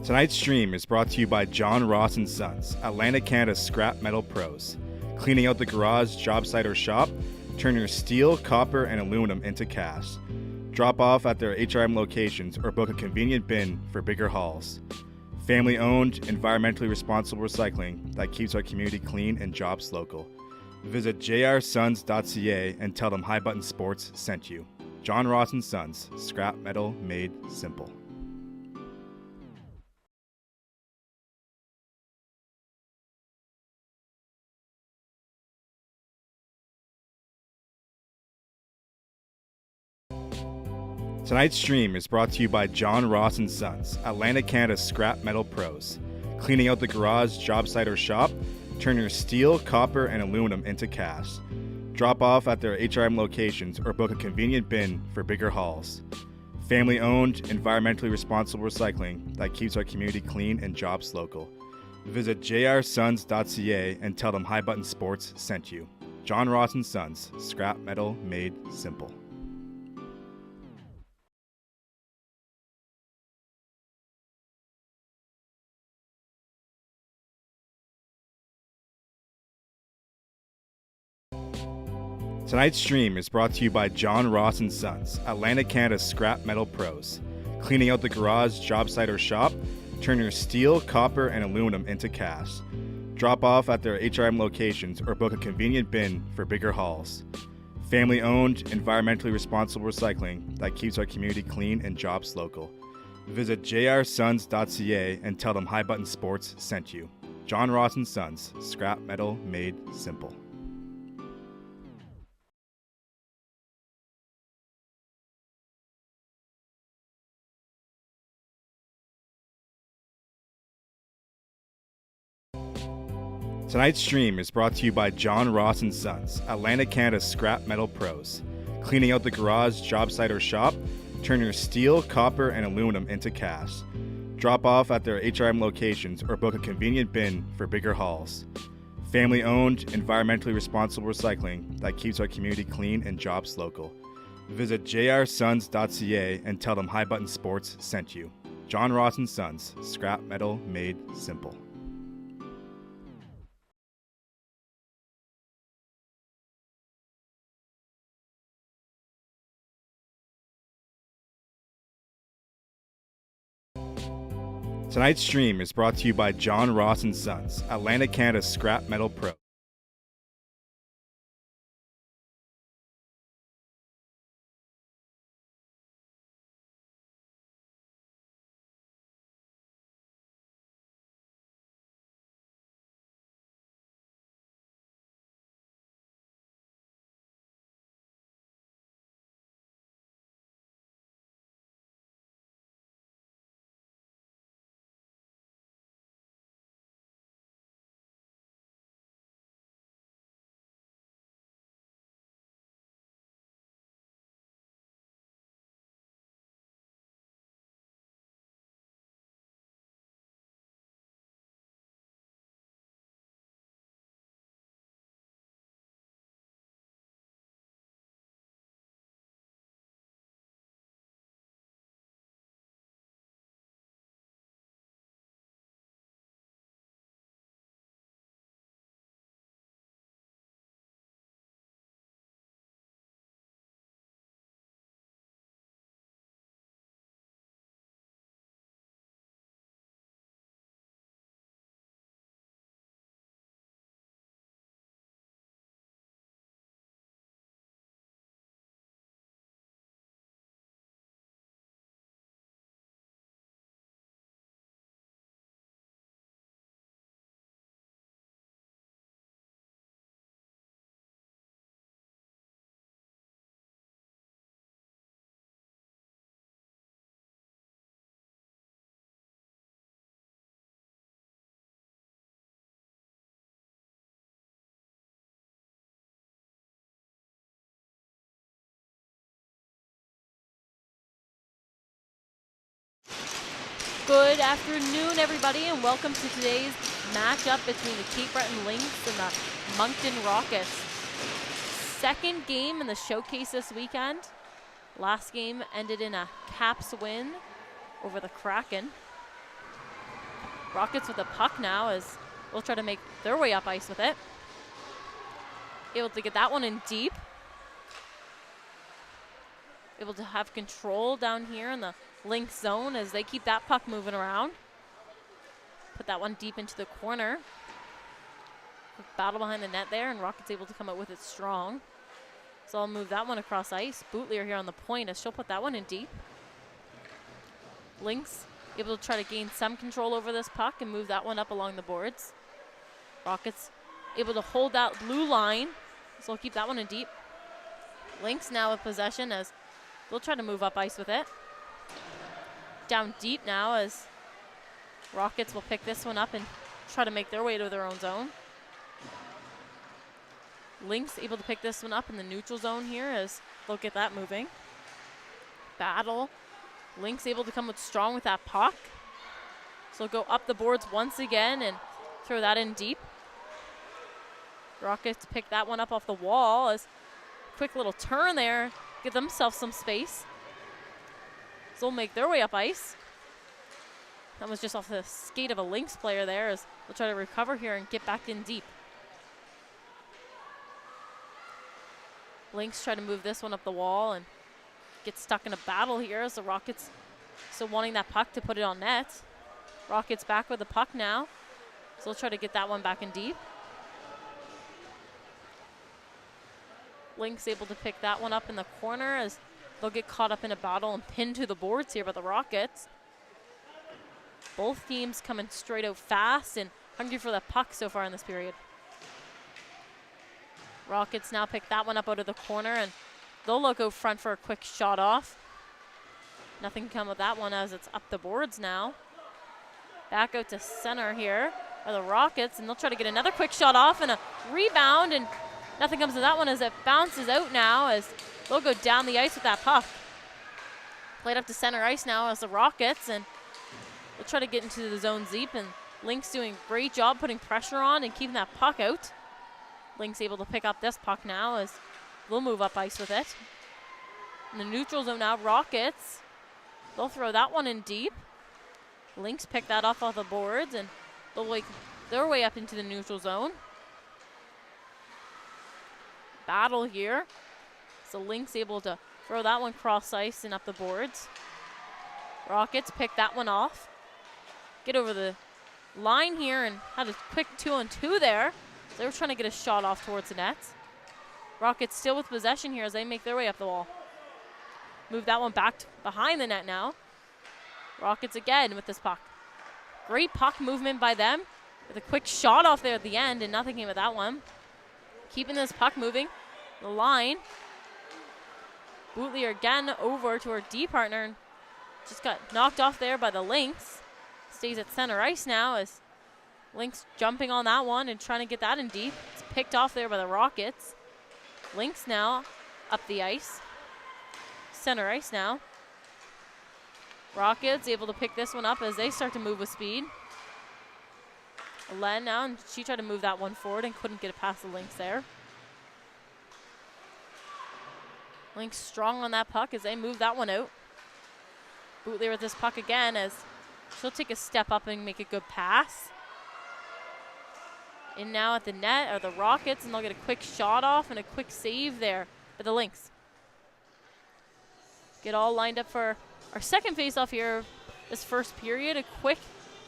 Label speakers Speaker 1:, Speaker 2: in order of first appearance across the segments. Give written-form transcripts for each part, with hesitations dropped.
Speaker 1: Tonight's stream is brought to you by John Ross & Sons, Atlantic Canada's scrap metal pros. Cleaning out the garage, job site, or shop, turn your steel, copper, and aluminum into cast. Drop off at their HRM locations or book a convenient bin for bigger hauls. Family-owned, environmentally responsible recycling that keeps our community clean and jobs local. Visit jrsons.ca and tell them High Button Sports sent you. John Ross & Sons, scrap metal made simple. Tonight's stream is brought to you by John Ross & Sons, Atlantic Canada's scrap metal pros. Cleaning out the garage, job site, or shop, turn your steel, copper, and aluminum into cast. Drop off at their HRM locations or book a convenient bin for bigger hauls. Family-owned, environmentally responsible recycling that keeps our community clean and jobs local. Visit jrsons.ca and tell them High Button Sports sent you. John Ross & Sons, scrap metal made simple. Tonight's stream is brought to you by John Ross & Sons, Atlantic Canada's scrap metal pros. Cleaning out the garage, job site, or shop, turn your steel, copper, and aluminum into cast. Drop off at their HRM locations or book a convenient bin for bigger hauls. Family-owned, environmentally responsible recycling that keeps our community clean and jobs local. Visit jrsons.ca and tell them High Button Sports sent you. John Ross & Sons, scrap metal made simple. Tonight's stream is brought to you by John Ross & Sons, Atlantic Canada's scrap metal pros. Cleaning out the garage, job site, or shop, turn your steel, copper, and aluminum into cast. Drop off at their HRM locations or book a convenient bin for bigger hauls. Family-owned, environmentally responsible recycling that keeps our community clean and jobs local. Visit jrsons.ca and tell them High Button Sports sent you. John Ross & Sons, scrap metal made simple. Tonight's stream is brought to you by John Ross & Sons, Atlantic Canada's scrap metal pro.
Speaker 2: Good afternoon, everybody, and welcome to today's matchup between the Cape Breton Lynx and the Moncton Rockets. Second game in the showcase this weekend. Last game ended in a Caps win over the Kraken. Rockets with the puck now as they'll try to make their way up ice with it. Able to get that one in deep. Able to have control down here in the Lynx zone as they keep that puck moving around. Put that one deep into the corner. Quick battle behind the net there, and Rockets able to come out with it strong. So I'll move that one across ice. Bootlier here on the point as she'll put that one in deep. Lynx able to try to gain some control over this puck and move that one up along the boards. Rockets able to hold that blue line, so we'll keep that one in deep. Lynx now with possession as they'll try to move up ice with it. Down deep now as Rockets will pick this one up and try to make their way to their own zone. Lynx able to pick this one up in the neutral zone here as they'll get that moving. Battle. Lynx able to come with strong with that puck. So go up the boards once again and throw that in deep. Rockets pick that one up off the wall as quick little turn there, give themselves some space. So they'll make their way up ice. That was just off the skate of a Lynx player there as they'll try to recover here and get back in deep. Lynx try to move this one up the wall and get stuck in a battle here as the Rockets still wanting that puck to put it on net. Rockets back with the puck now, so they'll try to get that one back in deep. Lynx able to pick that one up in the corner as they'll get caught up in a battle and pinned to the boards here by the Rockets. Both teams coming straight out fast and hungry for the puck so far in this period. Rockets now pick that one up out of the corner and they'll look out front for a quick shot off. Nothing can come of that one as it's up the boards now. Back out to center here are the Rockets and they'll try to get another quick shot off and a rebound, and nothing comes of that one as it bounces out now as they'll go down the ice with that puck. Played up to center ice now as the Rockets, and they'll try to get into the zone deep, and Lynx doing a great job putting pressure on and keeping that puck out. Lynx able to pick up this puck now as they'll move up ice with it. In the neutral zone now, Rockets, they'll throw that one in deep. Lynx pick that off the boards and they'll make their way up into the neutral zone. Battle here. So Lynx able to throw that one cross ice and up the boards. Rockets pick that one off. Get over the line here and had a quick 2-on-2 there. They were trying to get a shot off towards the net. Rockets still with possession here as they make their way up the wall. Move that one back behind the net now. Rockets again with this puck. Great puck movement by them with a quick shot off there at the end, and nothing came of that one. Keeping this puck moving. The line. Bootlier again over to her D partner and just got knocked off there by the Lynx. Stays at center ice now as Lynx jumping on that one and trying to get that in deep. It's picked off there by the Rockets. Lynx now up the ice. Center ice now. Rockets able to pick this one up as they start to move with speed. Len now, and she tried to move that one forward and couldn't get it past the Lynx there. Lynx strong on that puck as they move that one out. Bootlier with this puck again as she'll take a step up and make a good pass. In now at the net are the Rockets, and they'll get a quick shot off and a quick save there for the Lynx. Get all lined up for our second face-off here this first period. A quick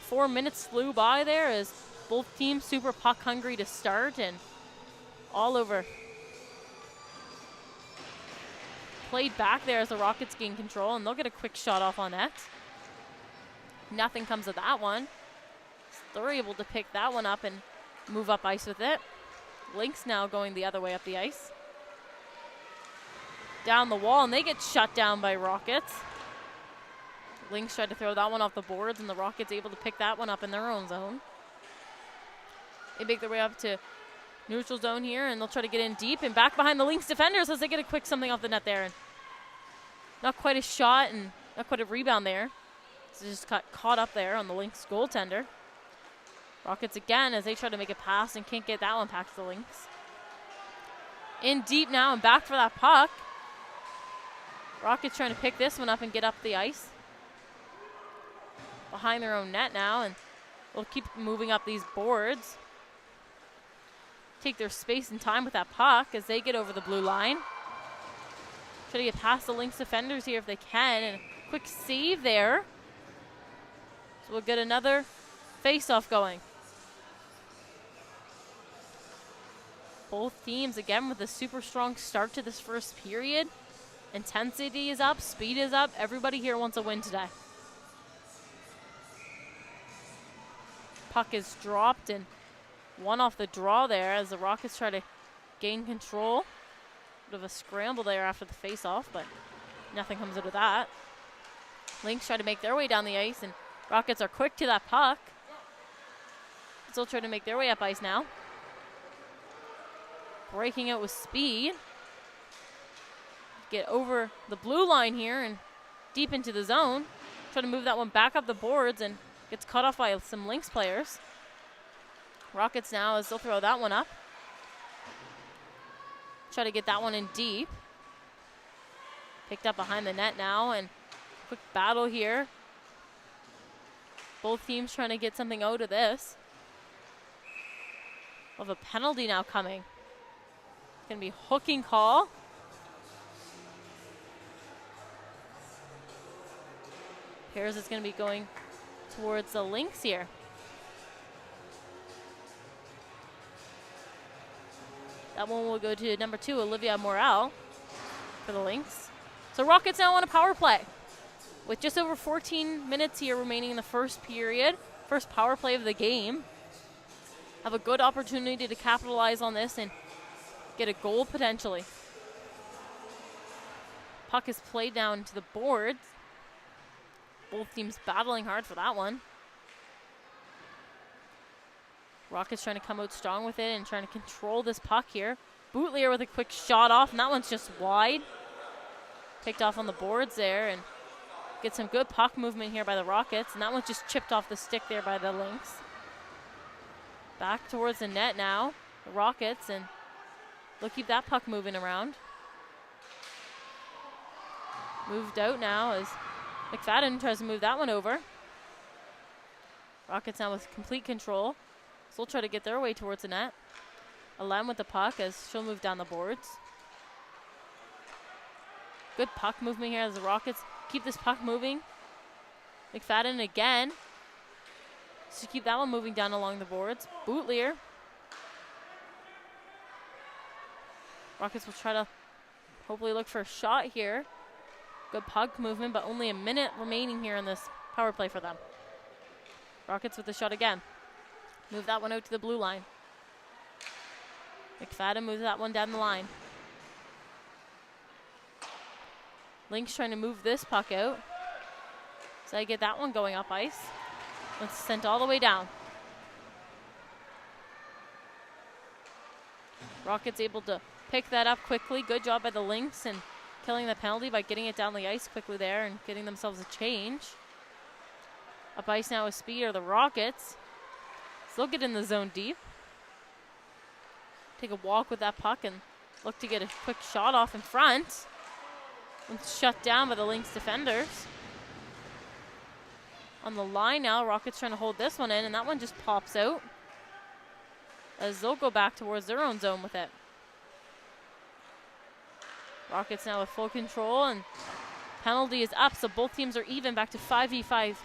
Speaker 2: 4 minutes flew by there as both teams super puck hungry to start and all over. Played back there as the Rockets gain control, and they'll get a quick shot off on net. Nothing comes of that one. So they're able to pick that one up and move up ice with it. Lynx now going the other way up the ice. Down the wall, and they get shut down by Rockets. Lynx tried to throw that one off the boards, and the Rockets able to pick that one up in their own zone. They make their way up to neutral zone here, and they'll try to get in deep and back behind the Lynx defenders as they get a quick something off the net there. And not quite a shot and not quite a rebound there. So just got caught up there on the Lynx goaltender. Rockets again as they try to make a pass and can't get that one past the Lynx. In deep now and back for that puck. Rockets trying to pick this one up and get up the ice. Behind their own net now, and They'll keep moving up these boards. Take their space and time with that puck as they get over the blue line. Try to get past the Lynx defenders here if they can. And a quick save there. So we'll get another face-off going. Both teams, again, with a super strong start to this first period. Intensity is up, speed is up. Everybody here wants a win today. Puck is dropped and one off the draw there as the Rockets try to gain control. Bit of a scramble there after the face-off, but nothing comes out of that. Lynx try to make their way down the ice, and Rockets are quick to that puck. Still trying to make their way up ice now. Breaking out with speed. Get over the blue line here and deep into the zone. Try to move that one back up the boards and gets cut off by some Lynx players. Rockets now as they'll throw that one up. Try to get that one in deep. Picked up behind the net now, and quick battle here. Both teams trying to get something out of this. We'll have a penalty now coming. It's going to be hooking call. Appears it's going to be going towards the Lynx here. That one will go to number 2, Olivia Morel, for the Lynx. So Rockets now on a power play. With just over 14 minutes here remaining in the first period, first power play of the game. Have a good opportunity to capitalize on this and get a goal potentially. Puck is played down to the boards. Both teams battling hard for that one. Rockets trying to come out strong with it and trying to control this puck here. Bootlier with a quick shot off, and that one's just wide. Picked off on the boards there, and get some good puck movement here by the Rockets, and that one's just chipped off the stick there by the Lynx. Back towards the net now, the Rockets, and they'll keep that puck moving around. Moved out now as McFadden tries to move that one over. Rockets now with complete control. So they'll try to get their way towards the net. Alem with the puck as she'll move down the boards. Good puck movement here as the Rockets keep this puck moving. McFadden again. So keep that one moving down along the boards. Bootlier. Rockets will try to hopefully look for a shot here. Good puck movement, but only a minute remaining here in this power play for them. Rockets with the shot again. Move that one out to the blue line. McFadden moves that one down the line. Lynx trying to move this puck out. So I get that one going up ice. It's sent all the way down. Rockets able to pick that up quickly. Good job by the Lynx and killing the penalty by getting it down the ice quickly there and getting themselves a change. Up ice now with speed are the Rockets. Still get in the zone deep. Take a walk with that puck and look to get a quick shot off in front. It's shut down by the Lynx defenders. On the line now, Rockets trying to hold this one in, and that one just pops out as they'll go back towards their own zone with it. Rockets now with full control, and penalty is up, so both teams are even, back to 5v5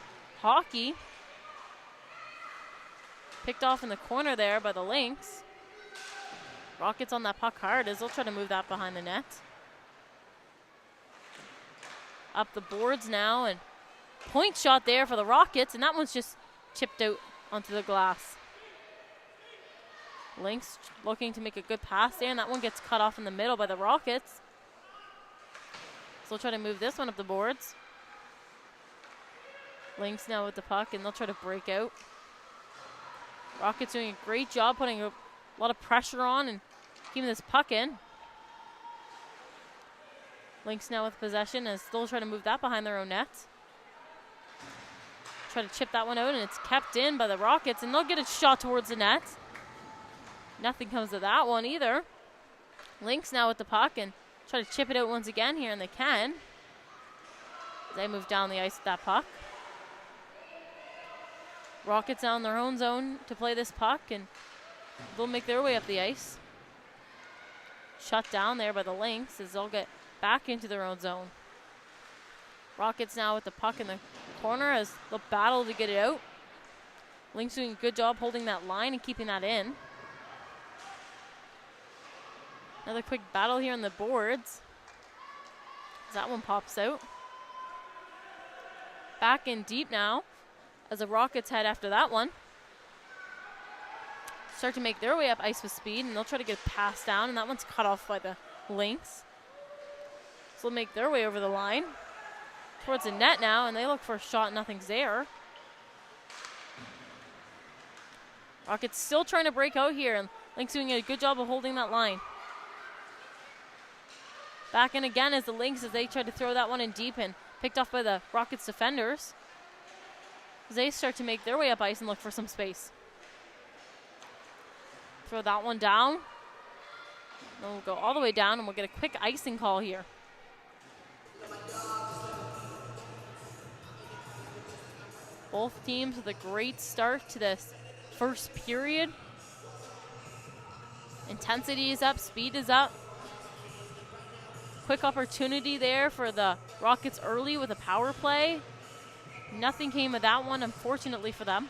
Speaker 2: hockey. Picked off in the corner there by the Lynx. Rockets on that puck hard as they'll try to move that behind the net. Up the boards now, and point shot there for the Rockets, and that one's just chipped out onto the glass. Lynx looking to make a good pass there, and that one gets cut off in the middle by the Rockets. So they'll try to move this one up the boards. Lynx now with the puck, and they'll try to break out. Rockets doing a great job putting a lot of pressure on and keeping this puck in. Lynx now with possession as they'll try to move that behind their own net. Try to chip that one out, and it's kept in by the Rockets, and they'll get a shot towards the net. Nothing comes of that one either. Lynx now with the puck and try to chip it out once again here, and they can. They move down the ice with that puck. Rockets down their own zone to play this puck, and they'll make their way up the ice. Shut down there by the Lynx as they'll get back into their own zone. Rockets now with the puck in the corner as they'll battle to get it out. Lynx doing a good job holding that line and keeping that in. Another quick battle here on the boards. As that one pops out. Back in deep now as the Rockets head after that one. Start to make their way up ice with speed, and they'll try to get a pass down, and that one's cut off by the Lynx. So they'll make their way over the line towards the net now, and they look for a shot, nothing's there. Rockets still trying to break out here, and Lynx doing a good job of holding that line. Back in again as the Lynx as they try to throw that one in deep, and picked off by the Rockets defenders. As they start to make their way up ice and look for some space. Throw that one down. Then we'll go all the way down, and we'll get a quick icing call here. Both teams with a great start to this first period. Intensity is up, speed is up. Quick opportunity there for the Rockets early with a power play. Nothing came of that one, unfortunately for them.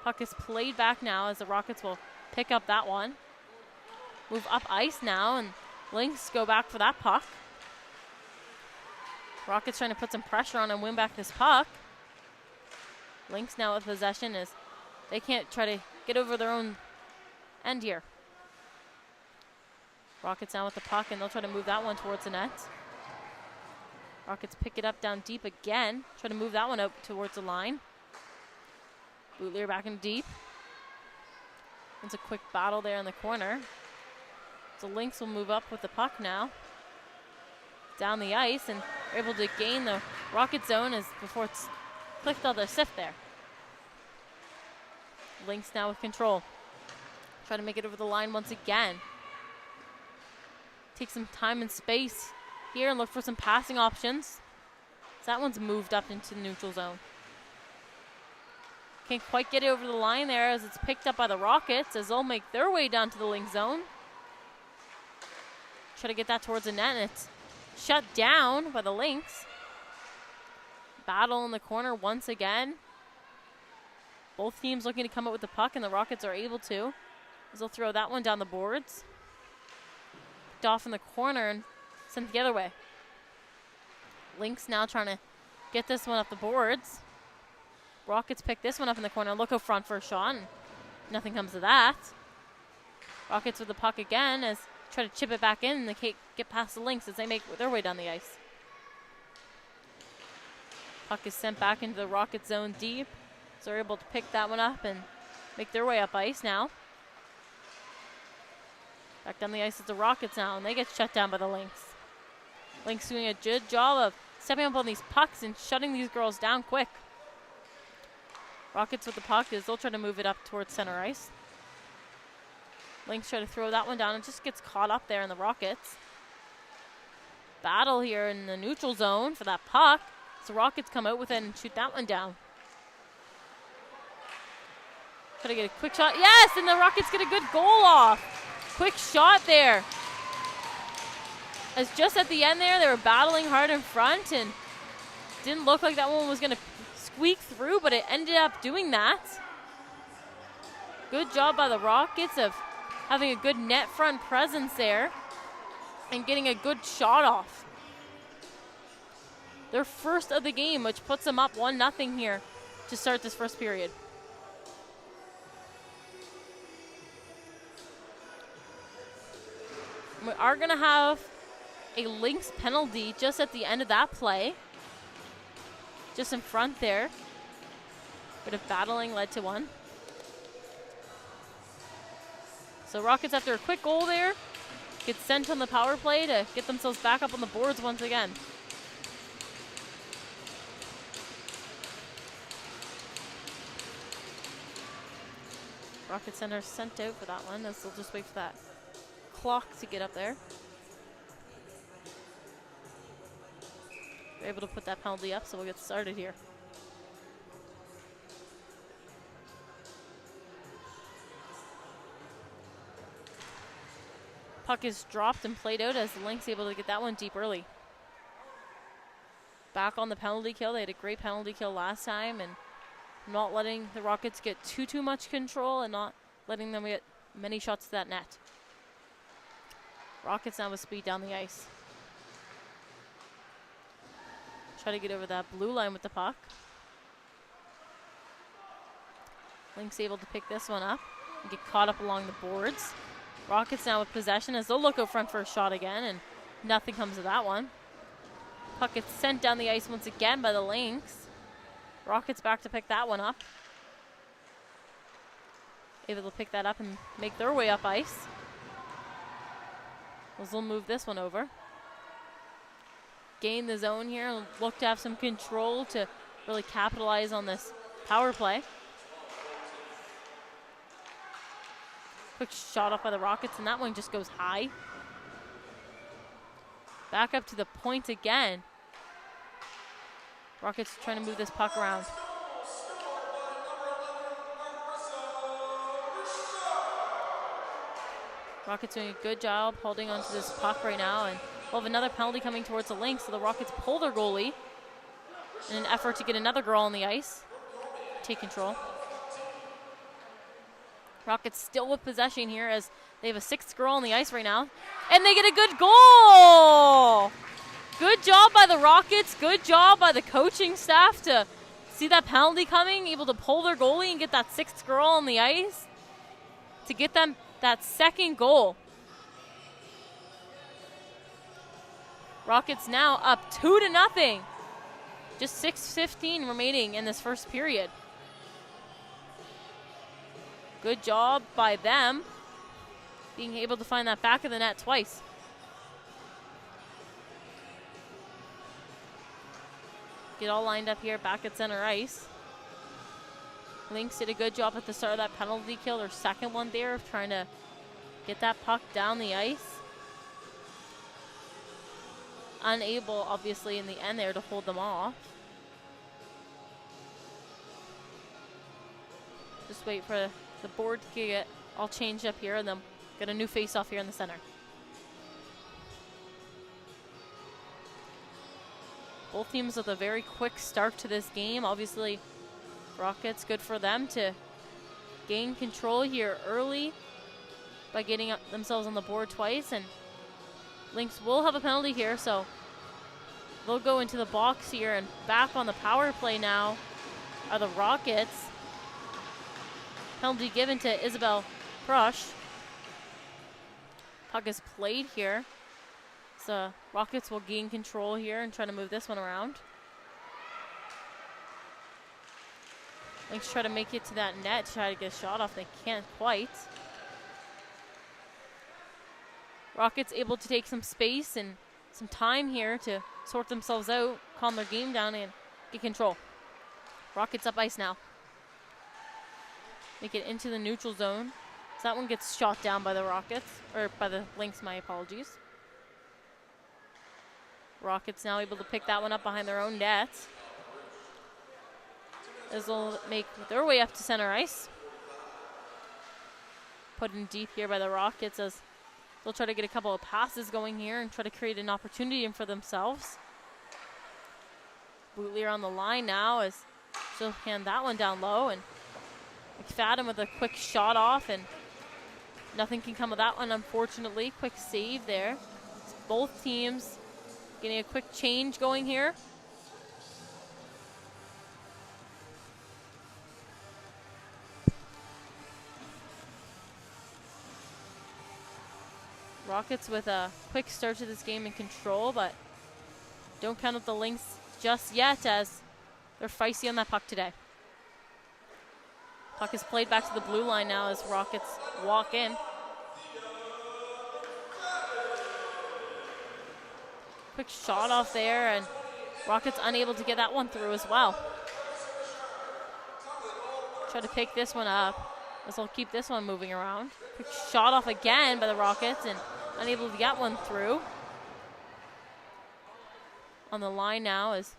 Speaker 2: Puck is played back now as the Rockets will pick up that one. Move up ice now, and Lynx go back for that puck. Rockets trying to put some pressure on and win back this puck. Lynx now with possession as they can't try to get over their own end here. Rockets now with the puck, and they'll try to move that one towards the net. Rockets pick it up down deep again. Try to move that one out towards the line. Bootleer back in deep. It's a quick battle there in the corner. So Lynx will move up with the puck now. Down the ice, and are able to gain the Rocket zone as before it's clicked all the sift there. Lynx now with control. Try to make it over the line once again. Take some time and space here and look for some passing options. So that one's moved up into the neutral zone. Can't quite get it over the line there as it's picked up by the Rockets as they'll make their way down to the Lynx zone. Try to get that towards the net, and it's shut down by the Lynx. Battle in the corner once again. Both teams looking to come up with the puck, and the Rockets are able to as they'll throw that one down the boards. Picked off in the corner and sent the other way. Lynx now trying to get this one up the boards. Rockets pick this one up in the corner. Look out front for a shot, and nothing comes of that. Rockets with the puck again as try to chip it back in, and they can't get past the Lynx as they make their way down the ice. Puck is sent back into the Rocket zone deep, so they're able to pick that one up and make their way up ice now. Back down the ice is the Rockets now, and they get shut down by the Lynx. Lynx doing a good job of stepping up on these pucks and shutting these girls down quick. Rockets with the puck as they'll try to move it up towards center ice. Lynx try to throw that one down and just gets caught up there in the Rockets. Battle here in the neutral zone for that puck. So Rockets come out with it and shoot that one down. Try to get a quick shot. Yes, and the Rockets get a good goal off. Quick shot there. As just at the end there, they were battling hard in front and didn't look like that one was going to squeak through, but it ended up doing that. Good job by the Rockets of having a good net front presence there and getting a good shot off. Their first of the game, which puts them up 1-0 here to start this first period. We are going to have a Lynx penalty just at the end of that play. Just in front there. Bit of battling led to one. So Rockets, after a quick goal there, get sent on the power play to get themselves back up on the boards once again. Rocket Center sent out for that one as they'll just wait for that clock to get up there. They're able to put that penalty up, so we'll get started here. Puck is dropped and played out as the Lynx able to get that one deep early. Back on the penalty kill. They had a great penalty kill last time, and not letting the Rockets get too much control and not letting them get many shots to that net. Rockets now with speed down the ice. Try to get over that blue line with the puck. Lynx able to pick this one up and get caught up along the boards. Rockets now with possession as they'll look out front for a shot again, and nothing comes of that one. Puck gets sent down the ice once again by the Lynx. Rockets back to pick that one up. Able to pick that up and make their way up ice. They'll move this one over. Gain the zone here and look to have some control to really capitalize on this power play. Quick shot off by the Rockets, and that one just goes high. Back up to the point again. Rockets trying to move this puck around. Rockets doing a good job holding onto this puck right now, and we'll have another penalty coming towards the Lynx, so the Rockets pull their goalie in an effort to get another girl on the ice. Take control. Rockets still with possession here as they have a sixth girl on the ice right now. And they get a good goal! Good job by the Rockets. Good job by the coaching staff to see that penalty coming, able to pull their goalie and get that sixth girl on the ice to get them that second goal. Rockets now up 2-0. Just 6:15 remaining in this first period. Good job by them being able to find that back of the net twice. Get all lined up here back at center ice. Lynx did a good job at the start of that penalty kill, their second one there, of trying to get that puck down the ice. Unable, obviously, in the end there to hold them off. Just wait for the board to get all changed up here and then get a new face-off here in the center. Both teams with a very quick start to this game. Obviously, Rockets, good for them to gain control here early by getting themselves on the board twice. And Lynx will have a penalty here, so they'll go into the box here, and back on the power play now are the Rockets. Penalty given to Isabel Prush. Puck is played here. So Rockets will gain control here and try to move this one around. Lynx try to make it to that net, try to get a shot off. They can't quite. Rockets able to take some space and some time here to sort themselves out, calm their game down, and get control. Rockets up ice now. Make it into the neutral zone. So that one gets shot down by the Rockets, or by the Lynx, my apologies. Rockets now able to pick that one up behind their own net. As they'll make their way up to center ice. Put in deep here by the Rockets as they'll try to get a couple of passes going here and try to create an opportunity for themselves. Bootlier on the line now as she'll hand that one down low, and McFadden with a quick shot off, and nothing can come of that one, unfortunately. Quick save there. It's both teams getting a quick change going here. Rockets with a quick start to this game in control, but don't count out the Lynx just yet as they're feisty on that puck today. Puck is played back to the blue line now as Rockets walk in. Quick shot off there, and Rockets unable to get that one through as well. Try to pick this one up as they'll keep this one moving around. Quick shot off again by the Rockets and unable to get one through. On the line now is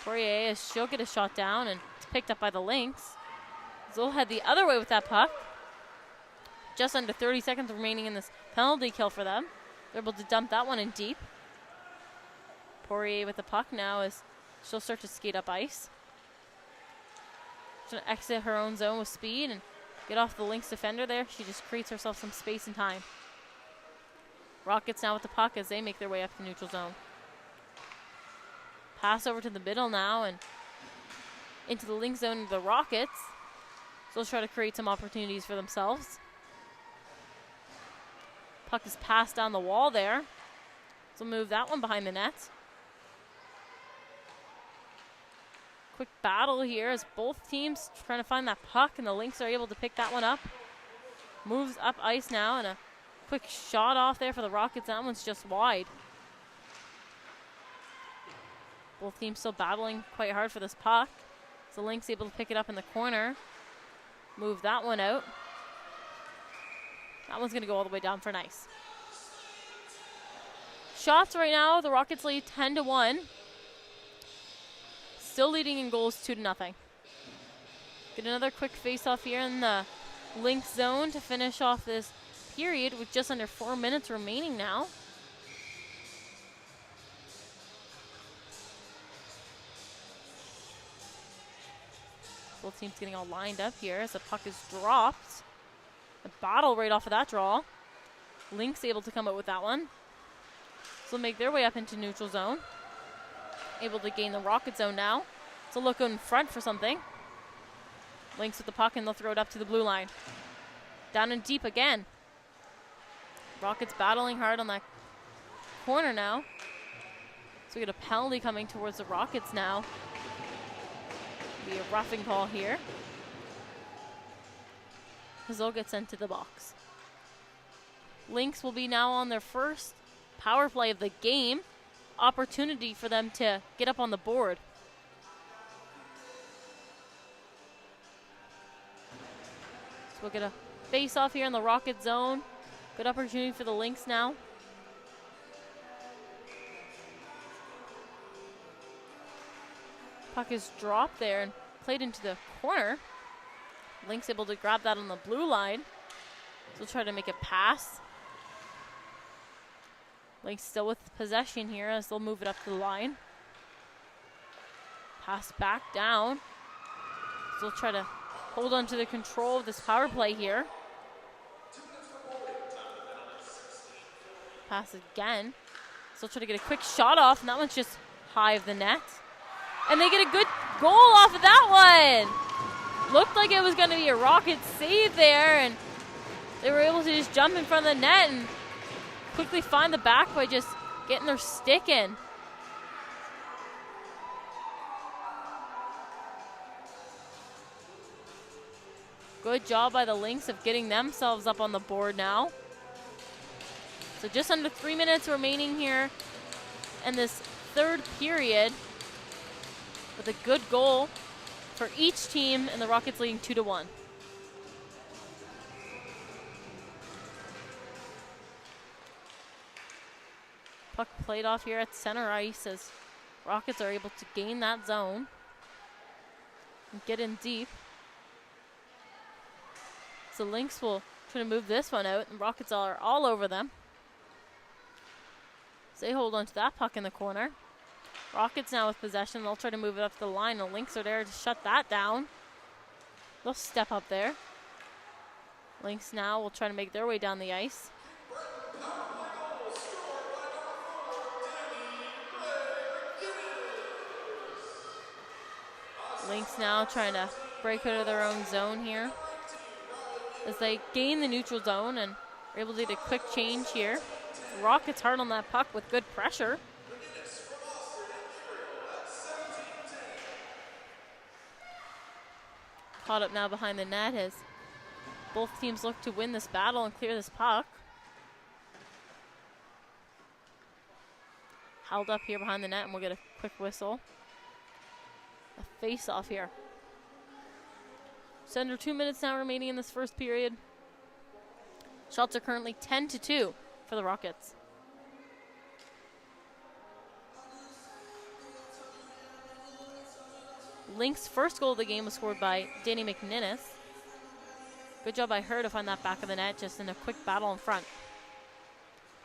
Speaker 2: Poirier as she'll get a shot down, and it's picked up by the Lynx. They'll head the other way with that puck. just under 30 seconds remaining in this penalty kill for them. They're able to dump that one in deep. Poirier with the puck now as she'll start to skate up ice. She's going to exit her own zone with speed and get off the Lynx defender there. She just creates herself some space and time. Rockets now with the puck as they make their way up to neutral zone. Pass over to the middle now and into the Lynx zone of the Rockets. So they'll try to create some opportunities for themselves. Puck is passed down the wall there. So move that one behind the net. Quick battle here as both teams trying to find that puck, and the Lynx are able to pick that one up. Moves up ice now, and a quick shot off there for the Rockets. That one's just wide. Both teams still battling quite hard for this puck. So Lynx able to pick it up in the corner. Move that one out. That one's going to go all the way down for nice. Shots right now, the Rockets lead 10-1. Still leading in goals 2-0. Get another quick face-off here in the Lynx zone to finish off this period with just under 4 minutes remaining now. Both teams getting all lined up here as the puck is dropped. A battle right off of that draw. Lynx able to come out with that one. So make their way up into neutral zone. Able to gain the Rocket zone now. So look in front for something. Lynx with the puck and they'll throw it up to the blue line. Down and deep again. Rockets battling hard on that corner now. So we get a penalty coming towards the Rockets now. Be a roughing call here. They'll get sent to the box. Lynx will be now on their first power play of the game. Opportunity for them to get up on the board. So we'll get a face off here in the Rocket zone. Good opportunity for the Lynx now. Puck is dropped there and played into the corner. Lynx able to grab that on the blue line. So we'll try to make a pass. Lynx still with possession here as they'll move it up to the line. Pass back down. So they'll try to hold on to the control of this power play here. Pass again. So they'll try to get a quick shot off, and that one's just high of the net. And they get a good goal off of that one. Looked like it was going to be a Rocket save there, and they were able to just jump in front of the net and quickly find the back by just getting their stick in. Good job by the Lynx of getting themselves up on the board now. So just under 3 minutes remaining here in this third period with a good goal for each team, and the Rockets leading 2-1. Puck played off here at center ice as Rockets are able to gain that zone and get in deep. So Lynx will try to move this one out, and Rockets are all over them. So they hold on to that puck in the corner. Rockets now with possession. They'll try to move it up the line. The Lynx are there to shut that down. They'll step up there. Lynx now will try to make their way down the ice. Lynx now trying to break out of their own zone here as they gain the neutral zone and are able to get a quick change here. Rockets hard on that puck with good pressure. Caught up now behind the net as both teams look to win this battle and clear this puck. Held up here behind the net, and we'll get a quick whistle. A face-off here. Just under 2 minutes now remaining in this first period. Shots are currently 10-2 for the Rockets. Lynx's first goal of the game was scored by Danny McNinnis. Good job by her to find that back of the net, just in a quick battle in front.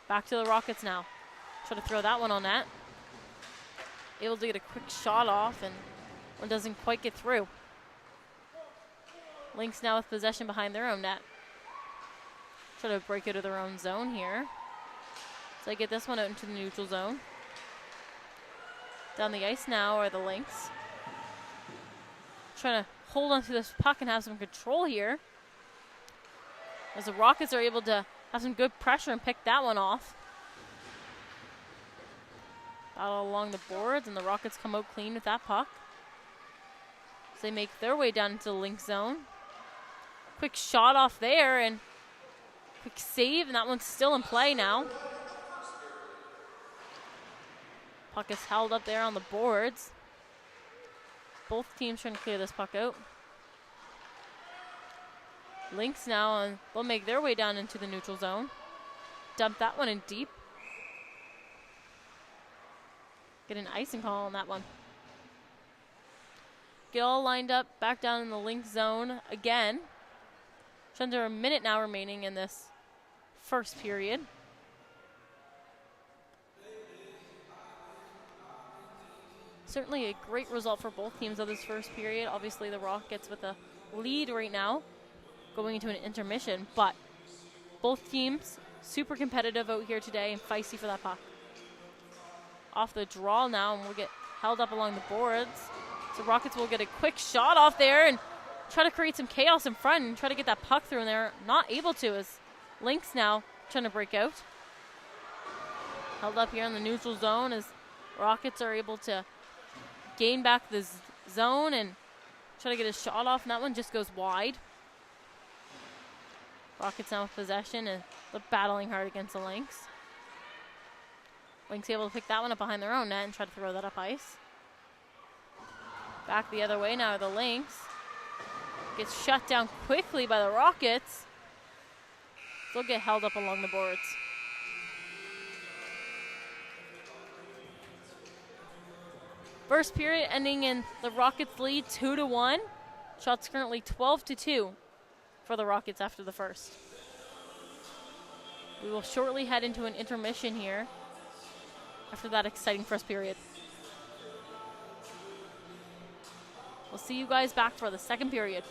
Speaker 2: Back to the Rockets now. Try to throw that one on net. Able to get a quick shot off, and one doesn't quite get through. Lynx now with possession behind their own net. Try to break out of their own zone here. So they get this one out into the neutral zone. Down the ice now are the Lynx. Trying to hold onto this puck and have some control here. As the Rockets are able to have some good pressure and pick that one off. Battle along the boards, and the Rockets come out clean with that puck. So they make their way down into the Lynx zone. Quick shot off there, and quick save, and that one's still in play now. Puck is held up there on the boards. Both teams trying to clear this puck out. Lynx now, and they'll make their way down into the neutral zone. Dump that one in deep. Get an icing call on that one. Get all lined up back down in the Lynx zone again. Just under a minute now remaining in this first period. Certainly a great result for both teams of this first period. Obviously the Rockets with a lead right now going into an intermission, but both teams super competitive out here today and feisty for that puck. Off the draw now, and we'll get held up along the boards. So Rockets will get a quick shot off there and try to create some chaos in front and try to get that puck through, and they're not able to, as Lynx now trying to break out. Held up here in the neutral zone as Rockets are able to gain back the zone and try to get a shot off, and that one just goes wide. Rockets now with possession, and they're battling hard against the Lynx. Lynx able to pick that one up behind their own net and try to throw that up ice. Back the other way now, the Lynx. Gets shut down quickly by the Rockets. They'll get held up along the boards. First period ending in the Rockets lead 2-1. Shots currently 12-2 for the Rockets after the first. We will shortly head into an intermission here after that exciting first period. We'll see you guys back for the second period.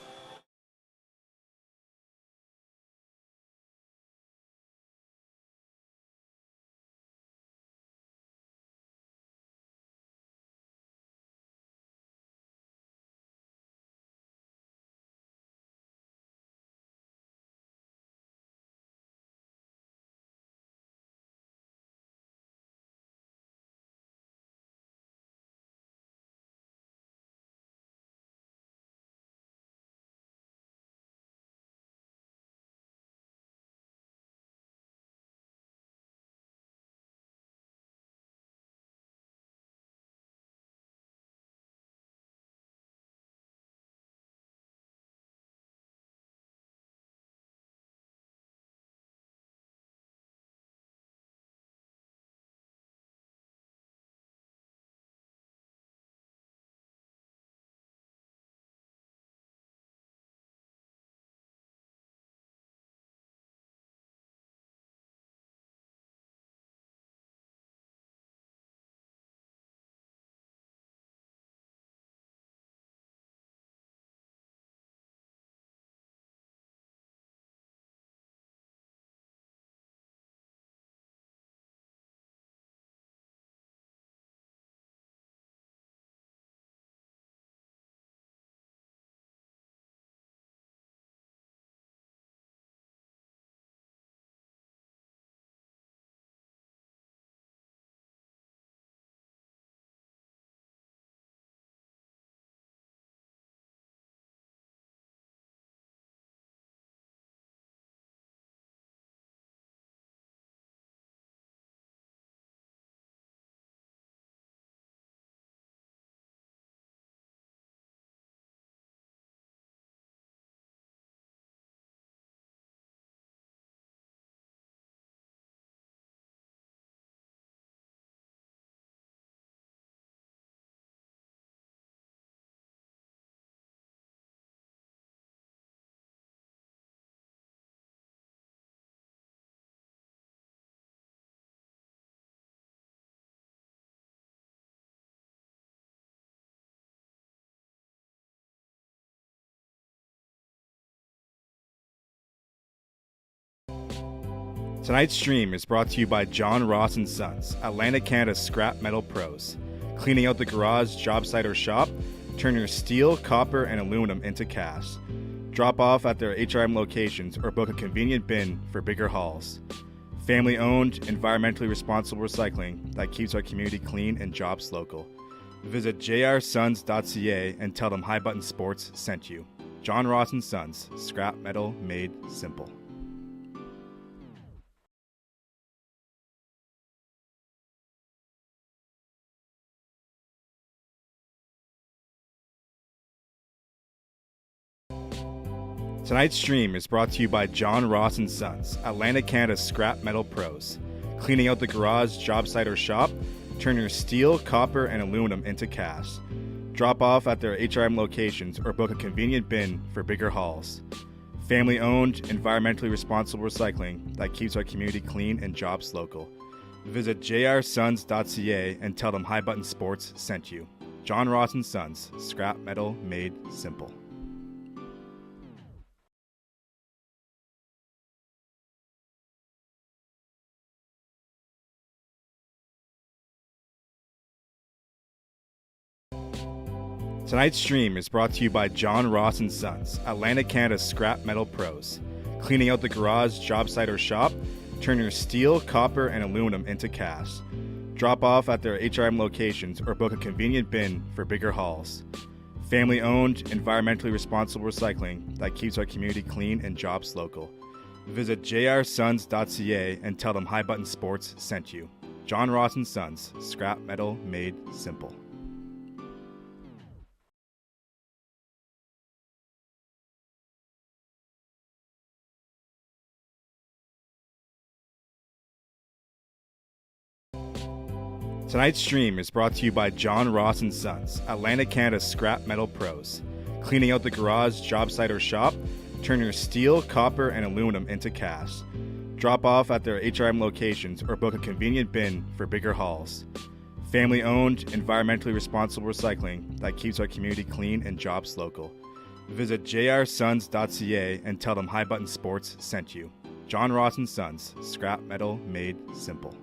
Speaker 1: Tonight's stream is brought to you by John Ross & Sons, Atlantic Canada's scrap metal pros. Cleaning out the garage, job site, or shop, turn your steel, copper, and aluminum into cash. Drop off at their HRM locations or book a convenient bin for bigger hauls. Family-owned, environmentally responsible recycling that keeps our community clean and jobs local. Visit jrsons.ca and tell them High Button Sports sent you. John Ross & Sons, scrap metal made simple. Tonight's stream is brought to you by John Ross & Sons, Atlantic Canada's scrap metal pros. Cleaning out the garage, job site, or shop, turn your steel, copper, and aluminum into cash. Drop off at their HRM locations or book a convenient bin for bigger hauls. Family-owned, environmentally responsible recycling that keeps our community clean and jobs local. Visit jrsons.ca and tell them High Button Sports sent you. John Ross & Sons, scrap metal made simple. Tonight's stream is brought to you by John Ross & Sons, Atlantic Canada's scrap metal pros. Cleaning out the garage, job site, or shop, turn your steel, copper, and aluminum into cash. Drop off at their HRM locations or book a convenient bin for bigger hauls. Family-owned, environmentally responsible recycling that keeps our community clean and jobs local. Visit jrsons.ca and tell them High Button Sports sent you. John Ross & Sons, scrap metal made simple. Tonight's stream is brought to you by John Ross & Sons, Atlantic Canada's scrap metal pros. Cleaning out the garage, job site, or shop, turn your steel, copper, and aluminum into cash. Drop off at their HRM locations or book a convenient bin for bigger hauls. Family-owned, environmentally responsible recycling that keeps our community clean and jobs local. Visit jrsons.ca and tell them High Button Sports sent you. John Ross & Sons, scrap metal made simple.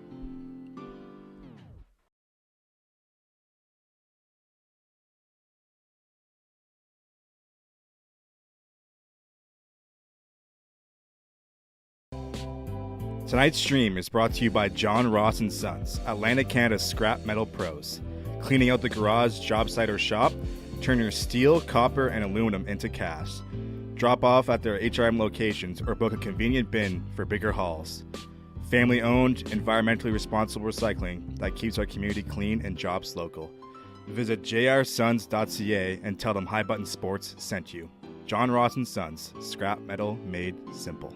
Speaker 1: Tonight's stream is brought to you by John Ross & Sons, Atlantic Canada's scrap metal pros. Cleaning out the garage, job site, or shop, turn your steel, copper, and aluminum into cash. Drop off at their HRM locations or book a convenient bin for bigger hauls. Family-owned, environmentally responsible recycling that keeps our community clean and jobs local. Visit jrsons.ca and tell them High Button Sports sent you. John Ross & Sons, scrap metal made simple.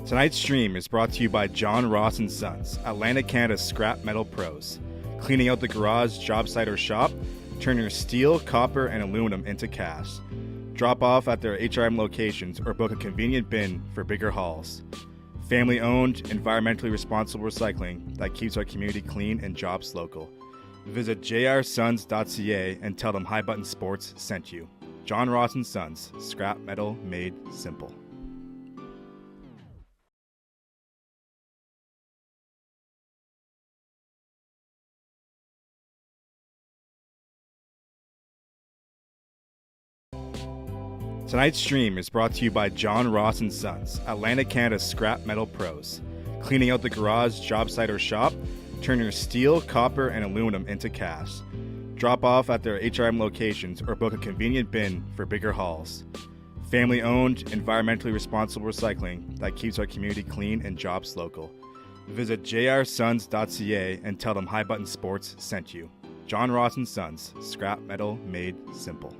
Speaker 1: Tonight's stream is brought to you by John Ross & Sons, Atlantic Canada's scrap metal pros. Cleaning out the garage, job site, or shop, turn your steel, copper, and aluminum into cash. Drop off at their HRM locations or book a convenient bin for bigger hauls. Family-owned, environmentally responsible recycling that keeps our community clean and jobs local. Visit jrsons.ca and tell them High Button Sports sent you. John Ross & Sons, scrap metal made simple. Tonight's stream is brought to you by John Ross & Sons, Atlantic Canada's scrap metal pros. Cleaning out the garage, job site, or shop, turn your steel, copper, and aluminum into cash. Drop off at their HRM locations or book a convenient bin for bigger hauls. Family-owned, environmentally responsible recycling that keeps our community clean and jobs local. Visit jrsons.ca and tell them High Button Sports sent you. John Ross & Sons, scrap metal made simple.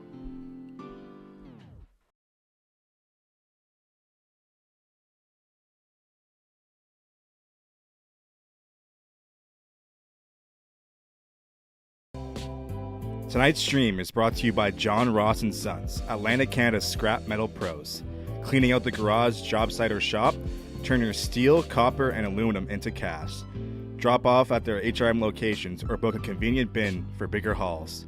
Speaker 1: Tonight's stream is brought to you by John Ross & Sons, Atlantic Canada's scrap metal pros. Cleaning out the garage, job site, or shop, turn your steel, copper, and aluminum into cash. Drop off at their HRM locations or book a convenient bin for bigger hauls.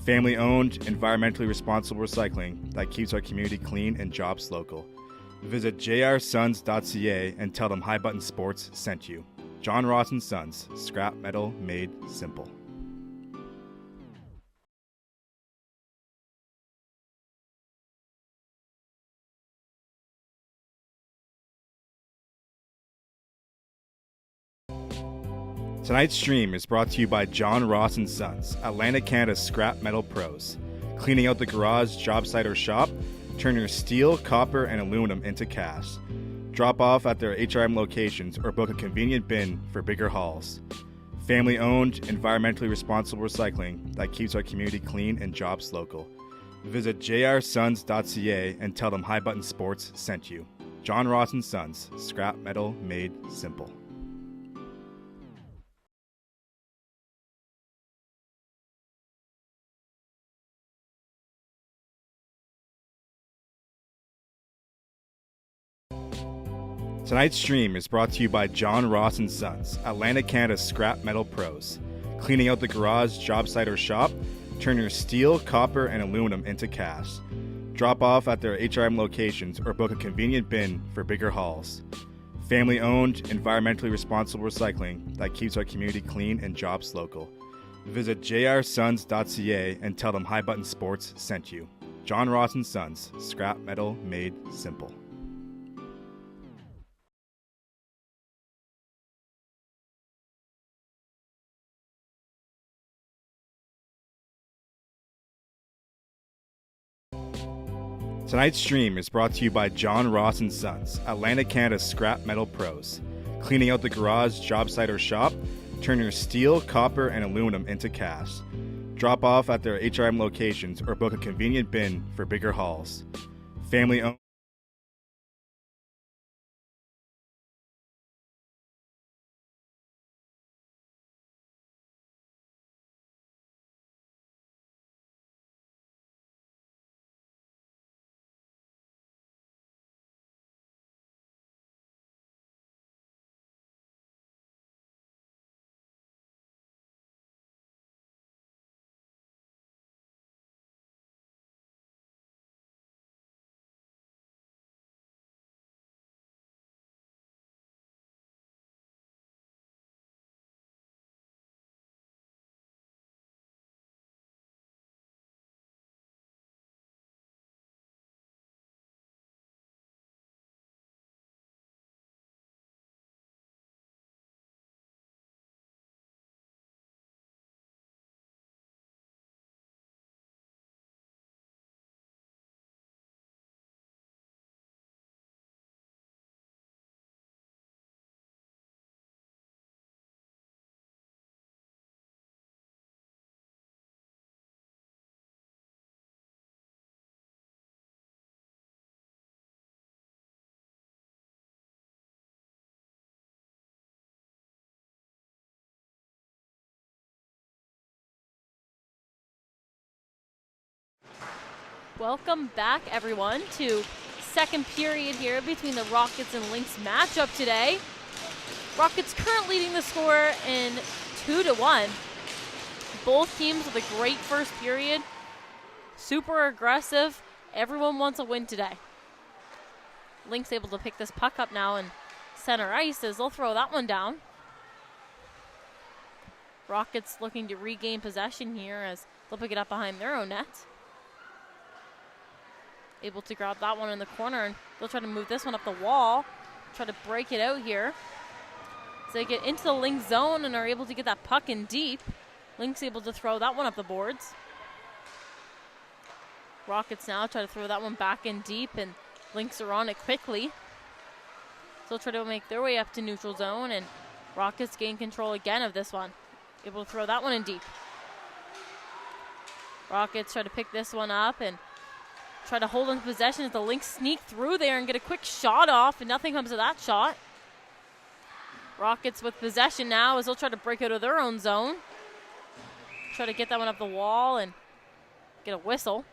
Speaker 1: Family-owned, environmentally responsible recycling that keeps our community clean and jobs local. Visit jrsons.ca and tell them High Button Sports sent you. John Ross & Sons, scrap metal made simple. Tonight's stream is brought to you by John Ross & Sons, Atlantic Canada's scrap metal pros. Cleaning out the garage, job site, or shop, turn your steel, copper, and aluminum into cash. Drop off at their HRM locations or book a convenient bin for bigger hauls. Family-owned, environmentally responsible recycling that keeps our community clean and jobs local. Visit jrsons.ca and tell them High Button Sports sent you. John Ross & Sons, scrap metal made simple. Tonight's stream is brought to you by John Ross & Sons, Atlantic Canada's scrap metal pros. Cleaning out the garage, job site, or shop, turn your steel, copper, and aluminum into cash. Drop off at their HRM locations or book a convenient bin for bigger hauls. Family-owned, environmentally responsible recycling that keeps our community clean and jobs local. Visit jrsons.ca and tell them High Button Sports sent you. John Ross & Sons, scrap metal made simple. Tonight's stream is brought to you by John Ross & Sons, Atlantic Canada's scrap metal pros. Cleaning out the garage, job site, or shop, turn your steel, copper, and aluminum into cash. Drop off at their HRM locations or book a convenient bin for bigger hauls. Family-owned.
Speaker 2: Welcome back, everyone, to second period here between the Rockets and Lynx matchup today. Rockets currently leading the score in 2-1. Both teams with a great first period. Super aggressive. Everyone wants a win today. Lynx able to pick this puck up now in center ice as they'll throw that one down. Rockets looking to regain possession here as they'll pick it up behind their own net. Able to grab that one in the corner, and they'll try to move this one up the wall. Try to break it out here. So they get into the Lynx zone and are able to get that puck in deep. Lynx able to throw that one up the boards. Rockets now try to throw that one back in deep, and Lynx are on it quickly. So they'll try to make their way up to neutral zone, and Rockets gain control again of this one. Able to throw that one in deep. Rockets try to pick this one up and try to hold on to possession as the Lynx sneak through there and get a quick shot off, and nothing comes of that shot. Rockets with possession now as they'll try to break out of their own zone. Try to get that one up the wall and get a whistle.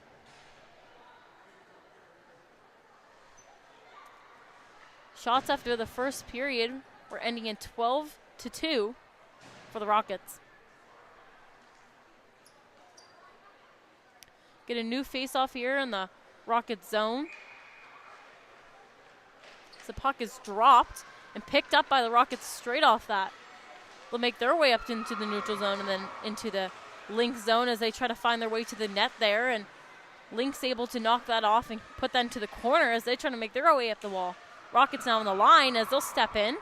Speaker 2: Shots after the first period were ending in 12-2. for the Rockets. Get a new face-off here in the Rocket zone. So the puck is dropped and picked up by the Rockets straight off that. They'll make their way up into the neutral zone and then into the Lynx zone as they try to find their way to the net there. And Lynx able to knock that off and put that into the corner as they try to make their way up the wall. Rockets now on the line as they'll step in.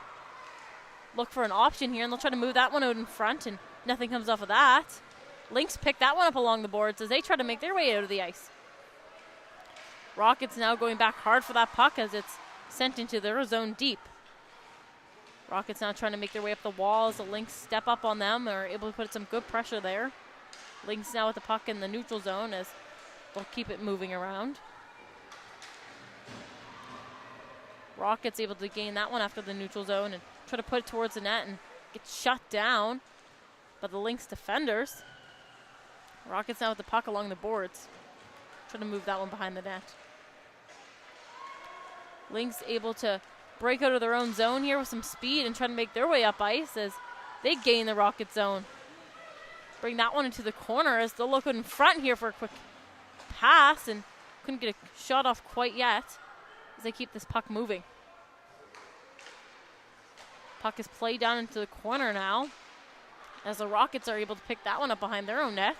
Speaker 2: Look for an option here, and they'll try to move that one out in front, and nothing comes off of that. Lynx pick that one up along the boards as they try to make their way out of the ice. Rockets now going back hard for that puck as it's sent into their zone deep. Rockets now trying to make their way up the wall as the Lynx step up on them. They're able to put some good pressure there. Lynx now with the puck in the neutral zone as they'll keep it moving around. Rockets able to gain that one after the neutral zone and try to put it towards the net and get shut down by the Lynx defenders. Rockets now with the puck along the boards. Trying to move that one behind the net. Lynx able to break out of their own zone here with some speed and try to make their way up ice as they gain the Rocket zone. Bring that one into the corner as they'll look in front here for a quick pass and couldn't get a shot off quite yet as they keep this puck moving. Puck is played down into the corner now as the Rockets are able to pick that one up behind their own net.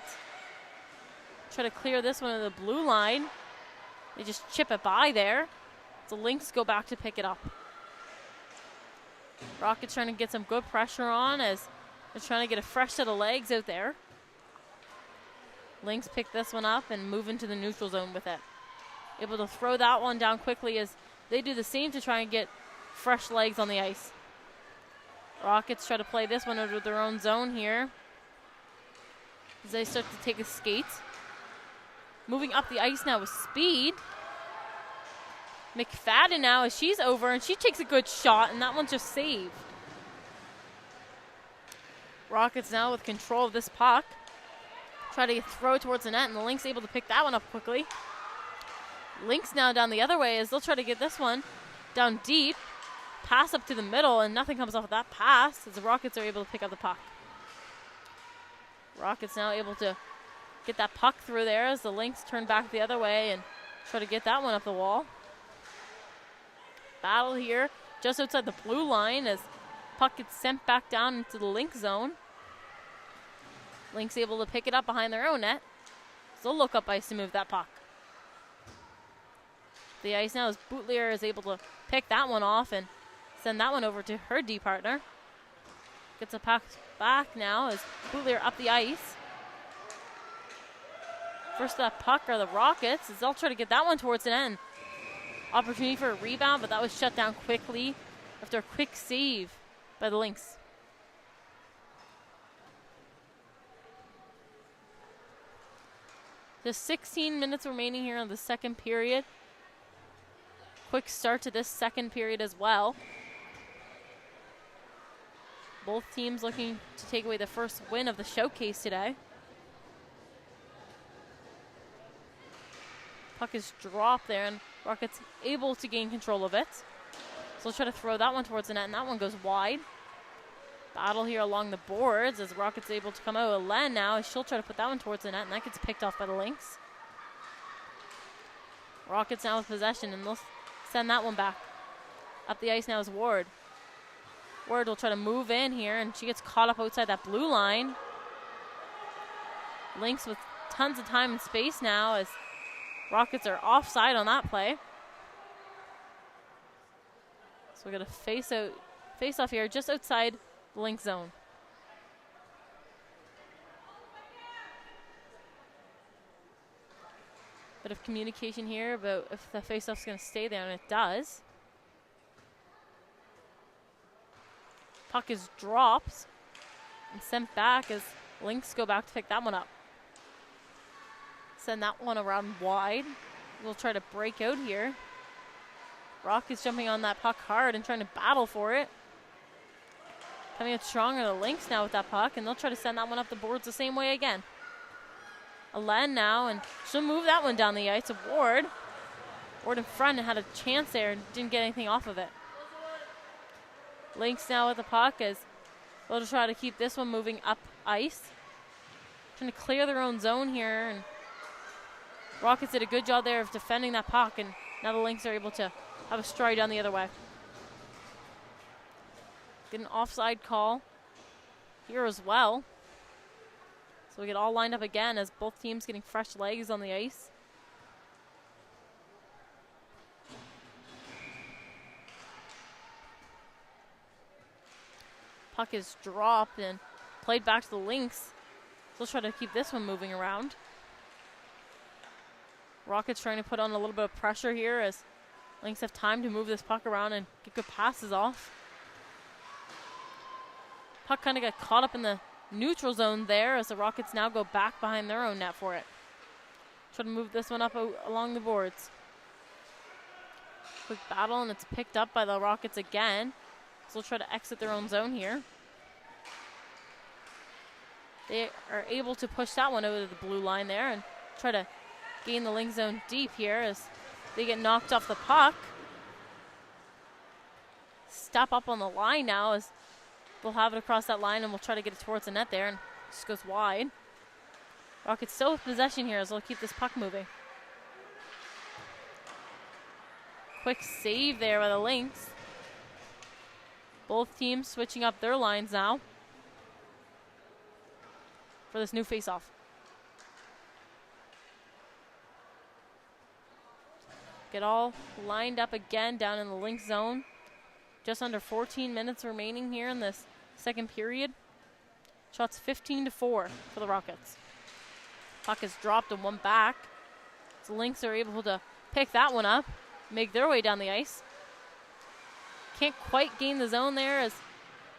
Speaker 2: Try to clear this one to the blue line. They just chip it by there. The Lynx go back to pick it up. Rockets trying to get some good pressure on as they're trying to get a fresh set of legs out there. Lynx pick this one up and move into the neutral zone with it. Able to throw that one down quickly as they do the same to try and get fresh legs on the ice. Rockets try to play this one out of their own zone here as they start to take a skate. Moving up the ice now with speed. McFadden now as she's over and she takes a good shot and that one's just saved. Rockets now with control of this puck. Try to throw it towards the net and the Lynx able to pick that one up quickly. Lynx now down the other way as they'll try to get this one down deep. Pass up to the middle and nothing comes off of that pass as the Rockets are able to pick up the puck. Rockets now able to get that puck through there as the Lynx turn back the other way and try to get that one up the wall. Battle here just outside the blue line as puck gets sent back down into the Lynx zone. Lynx able to pick it up behind their own net. So they'll look up ice to move that puck. The ice now as Boutlier is able to pick that one off and send that one over to her D partner. Gets a puck back now as Boutlier up the ice. First that puck are the Rockets as they'll try to get that one towards an end. Opportunity for a rebound, but that was shut down quickly after a quick save by the Lynx. Just 16 minutes remaining here in the second period. Quick start to this second period as well. Both teams looking to take away the first win of the showcase today. Puck is dropped there and Rockets able to gain control of it. So they'll try to throw that one towards the net and that one goes wide. Battle here along the boards as Rockets able to come out with Len now as she'll try to put that one towards the net and that gets picked off by the Lynx. Rockets now with possession and they'll send that one back. Up the ice now is Ward. Ward will try to move in here and she gets caught up outside that blue line. Lynx with tons of time and space now as Rockets are offside on that play. So we're going to face off here just outside the Lynx zone. Bit of communication here about if the face-off's going to stay there, and it does. Puck is dropped and sent back as Lynx go back to pick that one up. Send that one around wide. We'll try to break out here. Rock is jumping on that puck hard and trying to battle for it. Coming out stronger, the Lynx now with that puck, and they'll try to send that one up the boards the same way again. Alen now, and she'll move that one down the ice to Ward. Ward in front and had a chance there and didn't get anything off of it. Lynx now with the puck as They'll try to keep this one moving up ice. Trying to clear their own zone here. And Rockets did a good job there of defending that puck, and now the Lynx are able to have a stride down the other way. Get an offside call here as well. So we get all lined up again as both teams getting fresh legs on the ice. Puck is dropped and played back to the Lynx. So let's try to keep this one moving around. Rockets trying to put on a little bit of pressure here as Lynx have time to move this puck around and get good passes off. Puck kind of got caught up in the neutral zone there as the Rockets now go back behind their own net for it. Try to move this one up along the boards. Quick battle, and it's picked up by the Rockets again. So they'll try to exit their own zone here. They are able to push that one over to the blue line there and try to gain the Lynx zone deep here as they get knocked off the puck. Step up on the line now as they'll have it across that line, and we'll try to get it towards the net there, and it just goes wide. Rockets still with possession here as they'll keep this puck moving. Quick save there by the Lynx. Both teams switching up their lines now for this new face-off. Get all lined up again down in the Lynx zone. Just under 14 minutes remaining here in this second period. Shots 15-4 for the Rockets. Puck is dropped and one back. So Lynx are able to pick that one up, make their way down the ice. Can't quite gain the zone there as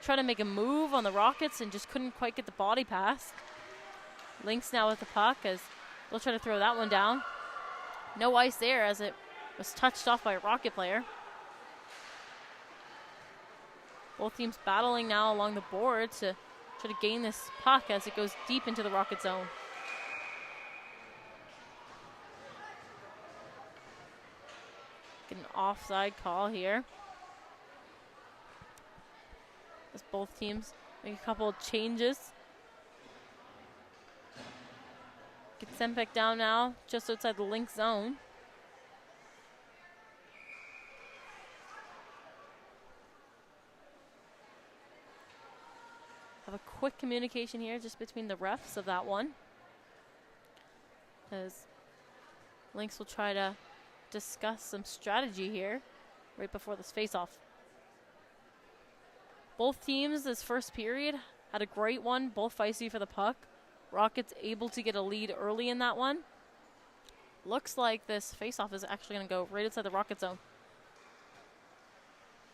Speaker 2: try to make a move on the Rockets and just couldn't quite get the body pass. Lynx now with the puck as they'll try to throw that one down. No ice there as it was touched off by a Rocket player. Both teams battling now along the board to try to gain this puck as it goes deep into the Rocket zone. Get an offside call here as both teams make a couple of changes. Get sent back down now just outside the Lynx zone. Have a quick communication here just between the refs of that one, as Lynx will try to discuss some strategy here right before this face-off. Both teams this first period had a great one, both feisty for the puck. Rockets able to get a lead early in that one. Looks like this face-off is actually going to go right outside the Rocket zone.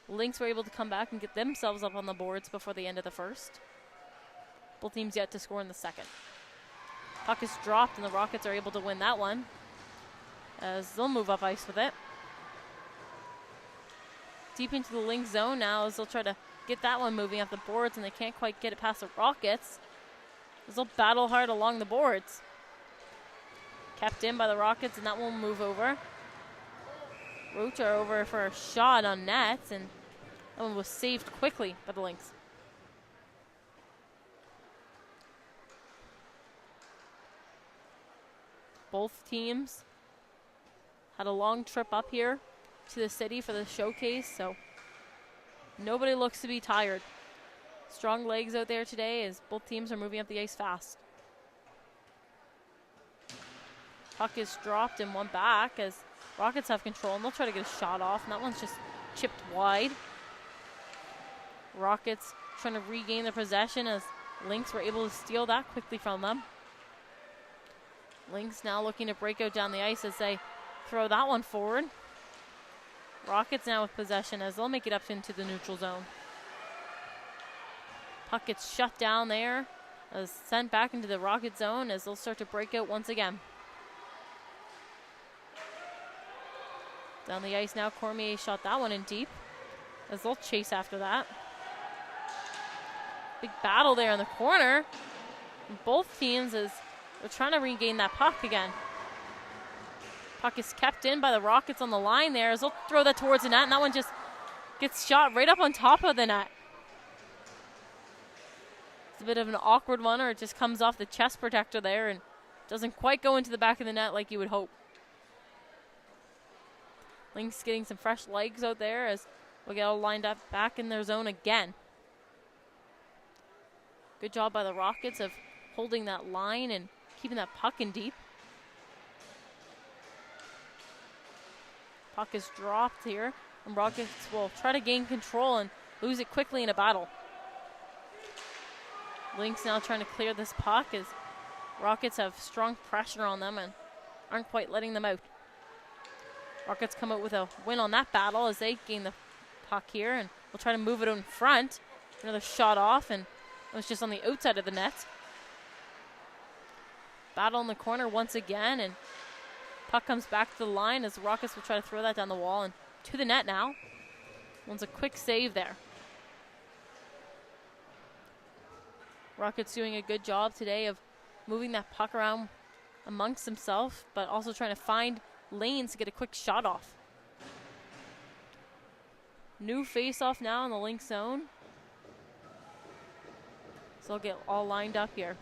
Speaker 2: Lynx were able to come back and get themselves up on the boards before the end of the first. Both teams yet to score in the second. Puck is dropped and the Rockets are able to win that one as they'll move up ice with it. Deep into the Lynx zone now as they'll try to get that one moving up the boards, and they can't quite get it past the Rockets as they'll battle hard along the boards. Kept in by the Rockets, and that will move over. Rocha over for a shot on net, and that one was saved quickly by the Lynx. Both teams had a long trip up here to the city for the showcase, so nobody looks to be tired. Strong legs out there today as both teams are moving up the ice fast. Puck is dropped and one back as Rockets have control, and they'll try to get a shot off, and that one's just chipped wide. Rockets trying to regain their possession as Lynx were able to steal that quickly from them. Lynx now looking to break out down the ice as they throw that one forward. Rockets now with possession as they'll make it up into the neutral zone. Puck gets shut down there, as sent back into the Rocket zone as they'll start to break out once again. Down the ice now, Cormier shot that one in deep as they'll chase after that. Big battle there in the corner. Both teams as they're trying to regain that puck again. Puck is kept in by the Rockets on the line there as they'll throw that towards the net, and that one just gets shot right up on top of the net. It's a bit of an awkward one, or it just comes off the chest protector there and doesn't quite go into the back of the net like you would hope. Lynx getting some fresh legs out there as we get all lined up back in their zone again. Good job by the Rockets of holding that line and keeping that puck in deep. Puck is dropped here, and Rockets will try to gain control and lose it quickly in a battle. Lynx now trying to clear this puck as Rockets have strong pressure on them and aren't quite letting them out. Rockets come out with a win on that battle as they gain the puck here, and will try to move it out in front. Another shot off, and it was just on the outside of the net. Battle in the corner once again, and puck comes back to the line as the Rockets will try to throw that down the wall and to the net now. One's a quick save there. Rockets doing a good job today of moving that puck around amongst themselves, but also trying to find lanes to get a quick shot off. New face-off now in the Lynx zone. So they'll get all lined up here.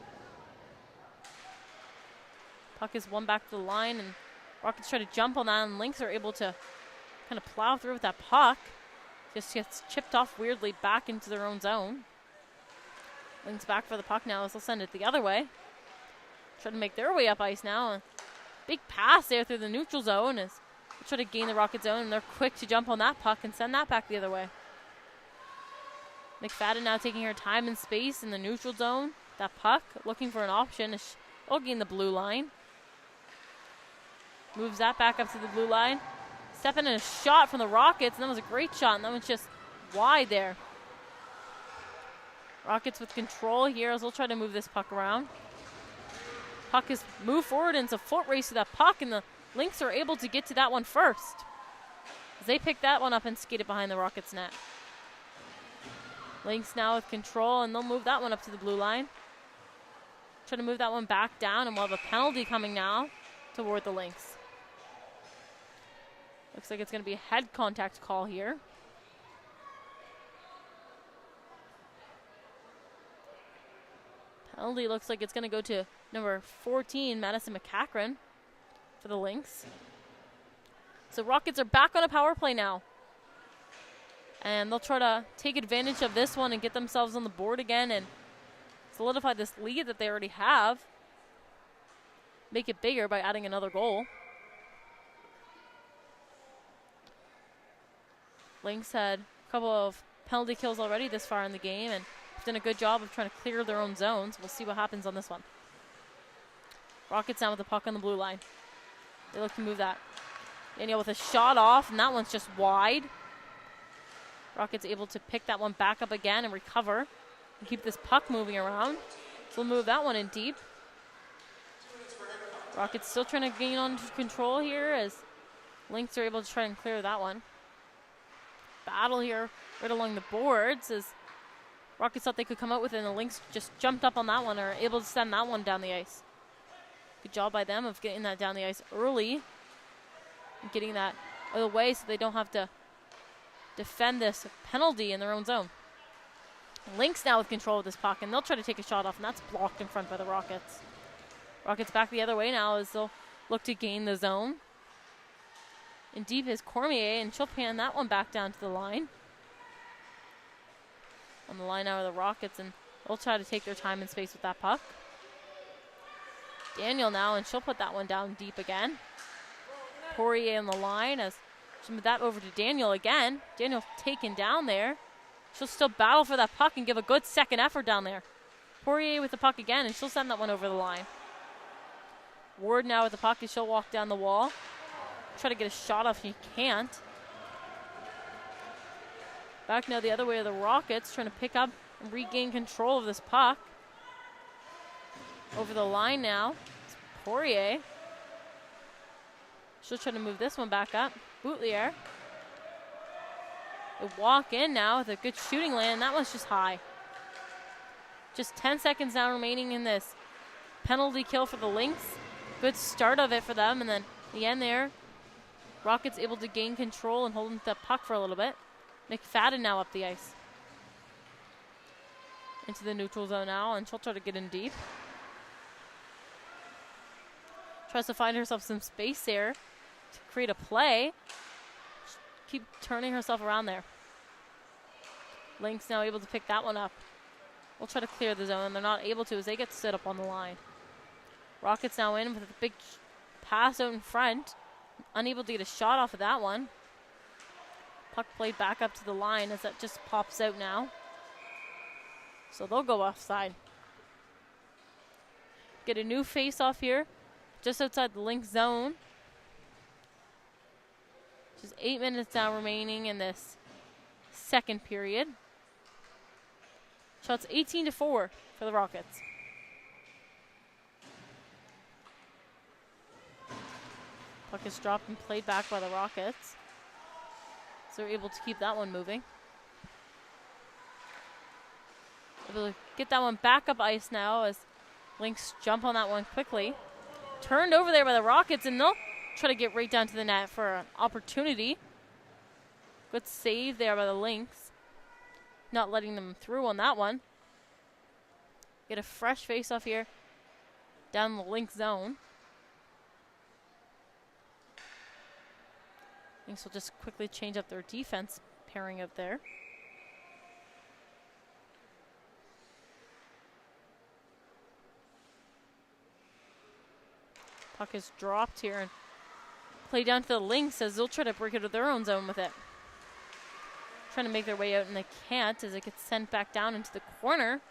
Speaker 2: Puck is won back to the line, and Rockets try to jump on that, and Lynx are able to kind of plow through with that puck. Just gets chipped off weirdly back into their own zone. Lynx back for the puck now as they'll send it the other way. Try to make their way up ice now. A big pass there through the neutral zone as they try to gain the Rocket zone, and they're quick to jump on that puck and send that back the other way. McFadden now taking her time and space in the neutral zone. That puck looking for an option. She'll gain the blue line. Moves that back up to the blue line. Step in a shot from the Rockets, and that was a great shot, and that was just wide there. Rockets with control here as they'll try to move this puck around. Puck is moved forward, and it's a foot race to that puck, and the Lynx are able to get to that one first. As they pick that one up and skate it behind the Rockets net. Lynx now with control, and they'll move that one up to the blue line. Try to move that one back down, and we'll have a penalty coming now toward the Lynx. Looks like it's going to be a head contact call here. Penalty looks like it's going to go to number 14, Madison McCachran, for the Lynx. So Rockets are back on a power play now. And they'll try to take advantage of this one and get themselves on the board again and solidify this lead that they already have. Make it bigger by adding another goal. Lynx had a couple of penalty kills already this far in the game and have done a good job of trying to clear their own zones. We'll see what happens on this one. Rockets down with the puck on the blue line. They look to move that. Daniel with a shot off, and that one's just wide. Rockets able to pick that one back up again and recover and keep this puck moving around. So we'll move that one in deep. Rockets still trying to gain on control here as Lynx are able to try and clear that one. Battle here right along the boards as Rockets thought they could come out with it, and the Lynx just jumped up on that one and are able to send that one down the ice. Good job by them of getting that down the ice early and getting that out of the way so they don't have to defend this penalty in their own zone. Lynx now with control of this puck, and they'll try to take a shot off, and that's blocked in front by the Rockets. Rockets back the other way now as they'll look to gain the zone. And deep is Cormier, and she'll pan that one back down to the line. On the line now are the Rockets, and they'll try to take their time and space with that puck. Daniel now, and she'll put that one down deep again. Poirier on the line as she'll move that over to Daniel again. Daniel taken down there. She'll still battle for that puck and give a good second effort down there. Poirier with the puck again, and she'll send that one over the line. Ward now with the puck, and she'll walk down the wall. Try to get a shot off, she can't. Back now the other way are the Rockets, trying to pick up and regain control of this puck. Over the line now, it's Poirier. She'll try to move this one back up. Boutelier. They walk in now with a good shooting lane, and that one's just high. Just 10 seconds now remaining in this penalty kill for the Lynx. Good start of it for them, and then the end there, Rockets able to gain control and hold the puck for a little bit. McFadden now up the ice. into the neutral zone now, and she'll try to get in deep. Tries to find herself some space there to create a play. Keep turning herself around there. Lynx now able to pick that one up. We'll try to clear the zone. They're not able to as they get stood up on the line. Rockets now in with a big pass out in front. Unable to get a shot off of that one. Puck played back up to the line as that just pops out now. So they'll go offside. Get a new face-off here, just outside the Lynx zone. Just 8 minutes now remaining in this second period. Shots 18-4 for the Rockets. Puck is dropped and played back by the Rockets. So they're able to keep that one moving. Able to get that one back up ice now as Lynx jump on that one quickly. Turned over there by the Rockets, and they'll try to get right down to the net for an opportunity. Good save there by the Lynx. Not letting them through on that one. Get a fresh face-off here down the Lynx zone. Lynx will just quickly change up their defense pairing up there. Puck is dropped here and play down to the Lynx as they'll try to break into their own zone with it. Trying to make their way out and they can't as it gets sent back down into the corner.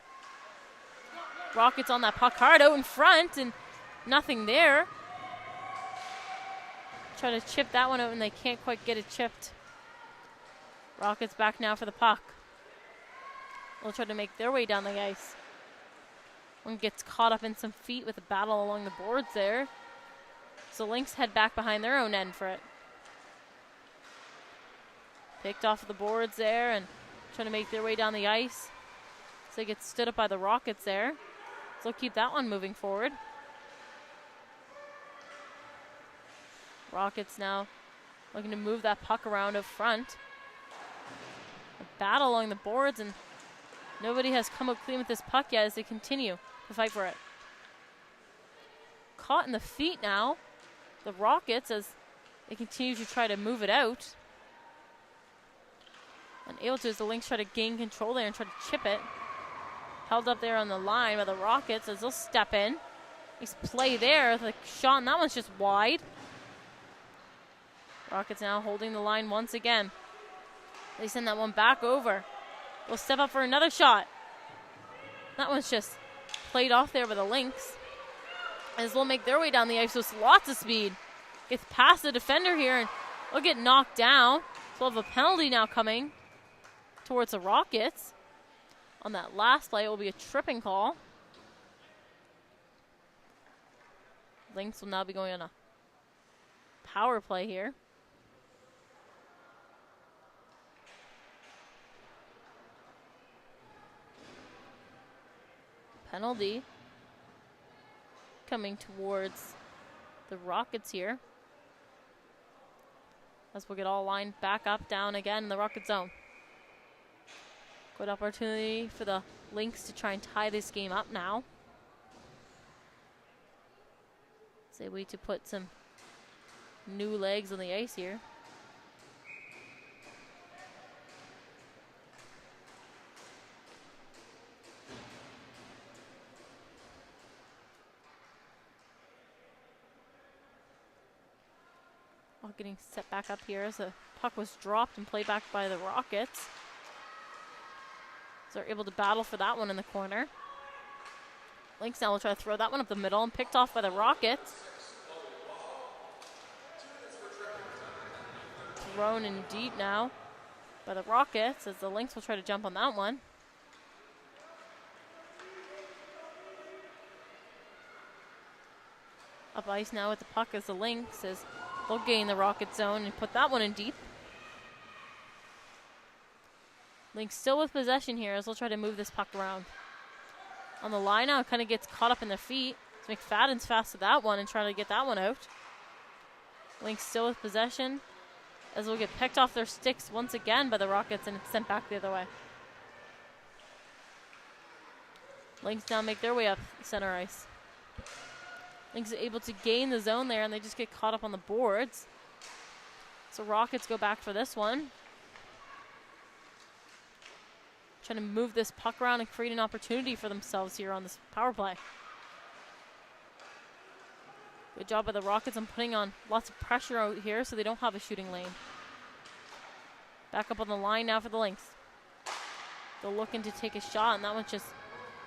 Speaker 2: Rockets on that puck hard out in front and nothing there. Try to chip that one out and they can't quite get it chipped. Rockets back now for the puck. They'll try to make their way down the ice. One gets caught up in some feet with a battle along the boards there. So Lynx head back behind their own end for it. Picked off of the boards there and trying to make their way down the ice. So they get stood up by the Rockets there. So they'll keep that one moving forward. Rockets now looking to move that puck around up front. A battle along the boards and nobody has come out clean with this puck yet as they continue to fight for it. Caught in the feet now, the Rockets, as they continue to try to move it out. Unable to as the Lynx try to gain control there and try to chip it. Held up there on the line by the Rockets as they'll step in. Nice play there. The shot and that one's just wide. Rockets now holding the line once again. They send that one back over. They'll step up for another shot. That one's just played off there by the Lynx. As they'll make their way down the ice with lots of speed. Gets past the defender here and they'll get knocked down. So we'll have a penalty now coming towards the Rockets. On that last play, it will be a tripping call. Lynx will now be going on a power play here. Penalty coming towards the Rockets here. As we'll get all lined back up, down again in the Rocket zone. Good opportunity for the Lynx to try and tie this game up now. As they wait to put some new legs on the ice here. All getting set back up here as the puck was dropped and played back by the Rockets. So they're able to battle for that one in the corner. Lynx now will try to throw that one up the middle and picked off by the Rockets. Thrown in deep now by the Rockets as the Lynx will try to jump on that one. Up ice now with the puck as the Lynx as they'll gain the Rocket zone and put that one in deep. Lynx still with possession here as they'll try to move this puck around. On the line now, it kind of gets caught up in their feet. So McFadden's fast to that one and trying to get that one out. Lynx still with possession as they'll get picked off their sticks once again by the Rockets and it's sent back the other way. Lynx now make their way up center ice. Lynx is able to gain the zone there, and they just get caught up on the boards. So Rockets go back for this one. Trying to move this puck around and create an opportunity for themselves here on this power play. Good job by the Rockets on putting on lots of pressure out here so they don't have a shooting lane. Back up on the line now for the Lynx. They're looking to take a shot, and that one's just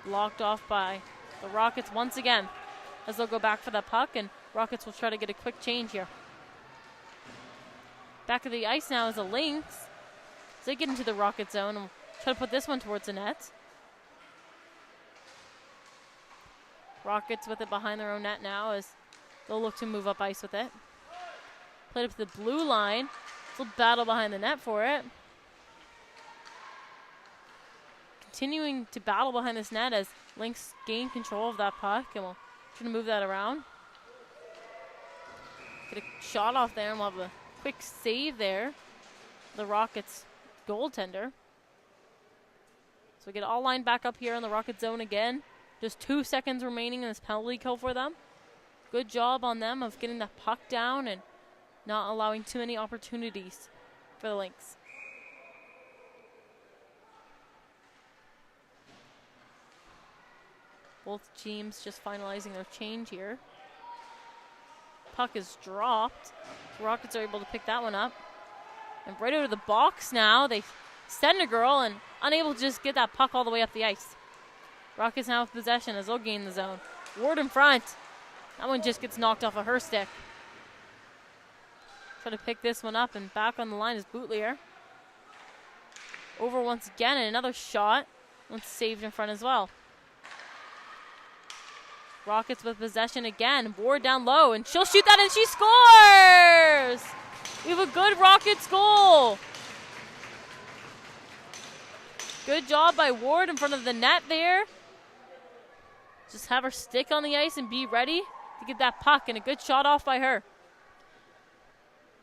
Speaker 2: blocked off by the Rockets once again, as they'll go back for that puck, and Rockets will try to get a quick change here. Back of the ice now is the Lynx. As they get into the Rocket zone and try to put this one towards the net. Rockets with it behind their own net now as they'll look to move up ice with it. Played up to the blue line. Still battle behind the net for it. Continuing to battle behind this net as Lynx gain control of that puck, and we'll try to move that around. Get a shot off there, and we'll have a quick save there. The Rockets goaltender. So we get all lined back up here in the Rocket zone again. Just 2 seconds remaining in this penalty kill for them. Good job on them of getting that puck down and not allowing too many opportunities for the Lynx. Both teams just finalizing their change here. Puck is dropped. The Rockets are able to pick that one up. And right out of the box now, they send a girl and unable to just get that puck all the way up the ice. Rockets now with possession as they'll gain the zone. Ward in front. That one just gets knocked off of her stick. Try to pick this one up, and back on the line is Bootlier. Over once again, and another shot. One's saved in front as well. Rockets with possession again. Ward down low, and she'll shoot that, and she scores! We have a good Rockets goal. Good job by Ward in front of the net there. Just have her stick on the ice and be ready to get that puck, and a good shot off by her.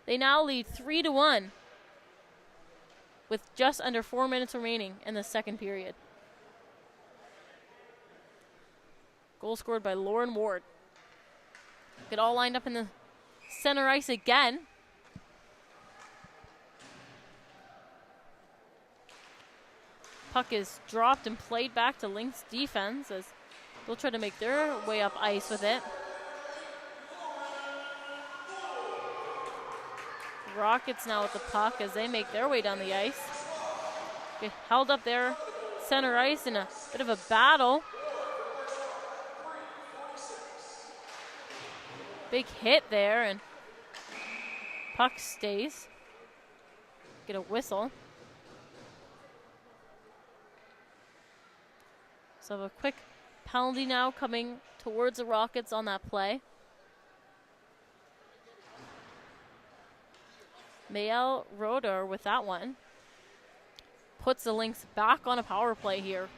Speaker 2: They now lead 3-1 with just under 4 minutes remaining in the second period. Goal scored by Lauren Ward. Get all lined up in the center ice again. Puck is dropped and played back to Lynx defense as they'll try to make their way up ice with it. Rockets now with the puck as they make their way down the ice. Get held up there, center ice in a bit of a battle. Big hit there, and puck stays. Get a whistle. So a quick penalty now coming towards the Rockets on that play. Mael Roeder with that one. Puts the Lynx back on a power play here.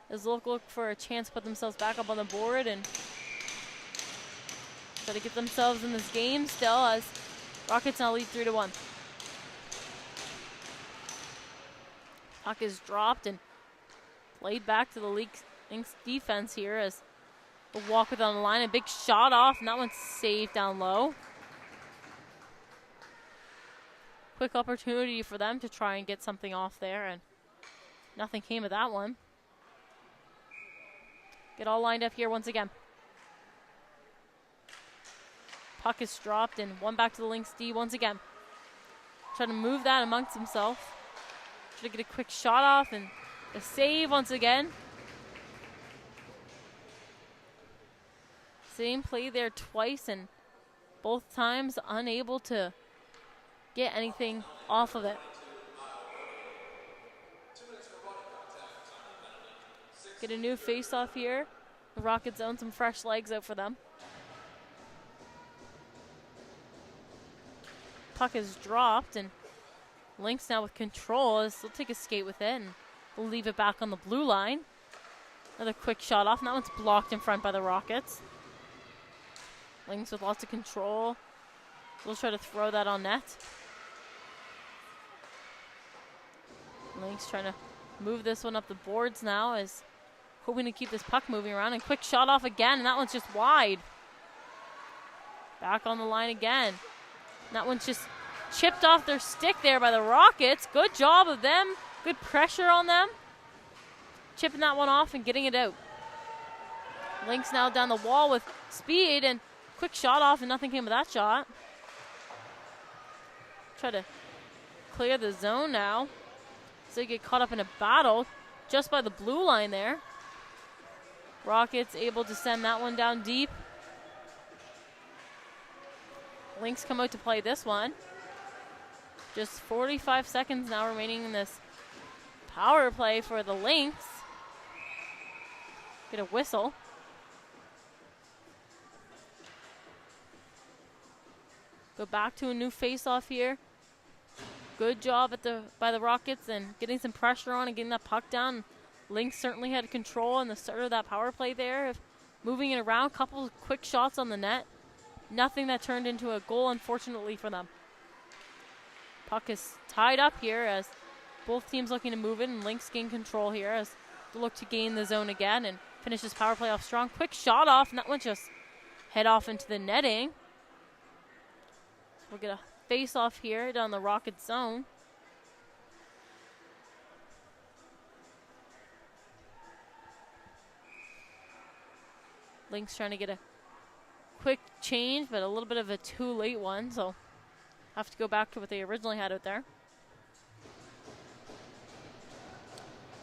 Speaker 2: As look for a chance to put themselves back up on the board and try to get themselves in this game still as Rockets now lead 3-1. Puck is dropped and played back to the Lynx defense here as they'll walk with it on the line. A big shot off, and that one's saved down low. Quick opportunity for them to try and get something off there, and nothing came of that one. Get all lined up here once again. Puck is dropped, and one back to the Lynx D once again. Trying to move that amongst himself. Try to get a quick shot off, and a save once again. Same play there twice, and both times unable to get anything off of it. Get a new face-off here. The Rockets own some fresh legs out for them. Puck is dropped, and Lynx now with control as they'll take a skate with it, and we'll leave it back on the blue line. Another quick shot off, and that one's blocked in front by the Rockets. Lynx with lots of control. We'll try to throw that on net. Lynx trying to move this one up the boards now, as hoping to keep this puck moving around. And quick shot off again, and that one's just wide. Back on the line again. And that one's just chipped off their stick there by the Rockets. Good job of them. Good pressure on them. Chipping that one off and getting it out. Lynx now down the wall with speed, and quick shot off, and nothing came of that shot. Try to clear the zone now. So they get caught up in a battle just by the blue line there. Rockets able to send that one down deep. Lynx come out to play this one. Just 45 seconds now remaining in this power play for the Lynx. Get a whistle. Go back to a new face-off here. Good job by the Rockets and getting some pressure on and getting that puck down. Lynx certainly had control in the start of that power play there, of moving it around. Couple of quick shots on the net. Nothing that turned into a goal, unfortunately, for them. Puck is tied up here as both teams looking to move it, and Lynx gain control here as they look to gain the zone again and finish this power play off strong. Quick shot off, and that one just head off into the netting. We'll get a face off here down the Rocket zone. Lynx trying to get a quick change, but a little bit of a too late one, so have to go back to what they originally had out there.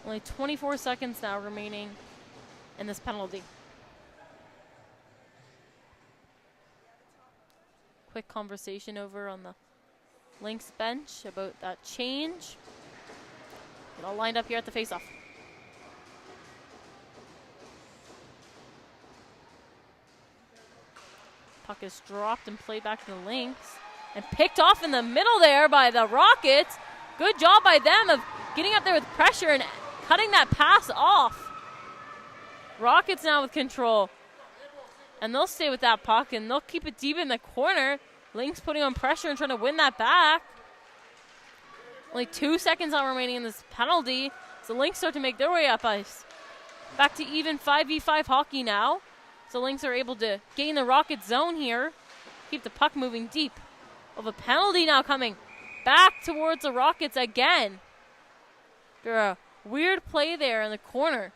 Speaker 2: Only 24 seconds now remaining in this penalty. Quick conversation over on the Lynx bench about that change. Get all lined up here at the faceoff. Puck is dropped and played back to the Lynx. And picked off in the middle there by the Rockets. Good job by them of getting up there with pressure and cutting that pass off. Rockets now with control. And they'll stay with that puck and they'll keep it deep in the corner. Lynx putting on pressure and trying to win that back. Only 2 seconds now remaining in this penalty. So Lynx start to make their way up ice. Back to even 5v5 hockey now. So Lynx are able to gain the Rocket zone here. Keep the puck moving deep. Of a penalty now coming back towards the Rockets again. There a weird play there in the corner.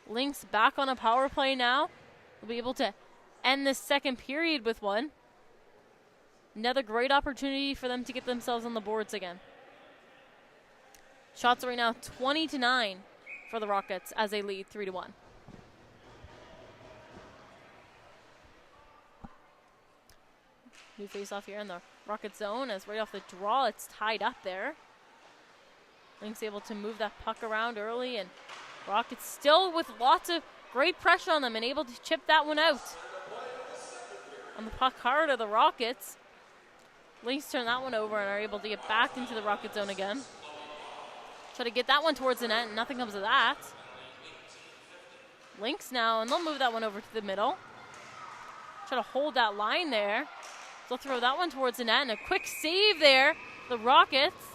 Speaker 2: Lynx back on a power play now. They'll be able to end this second period with one. Another great opportunity for them to get themselves on the boards again. Shots right now 20-9 for the Rockets as they lead 3-1. New face-off here in the Rocket zone as right off the draw it's tied up there. Lynx able to move that puck around early, and Rockets still with lots of great pressure on them and able to chip that one out. On the puck hard of the Rockets. Lynx turn that one over and are able to get back into the Rocket zone again. Try to get that one towards the net and nothing comes of that. Lynx now, and they'll move that one over to the middle. Try to hold that line there. They'll throw that one towards the net, and a quick save there. The Rockets.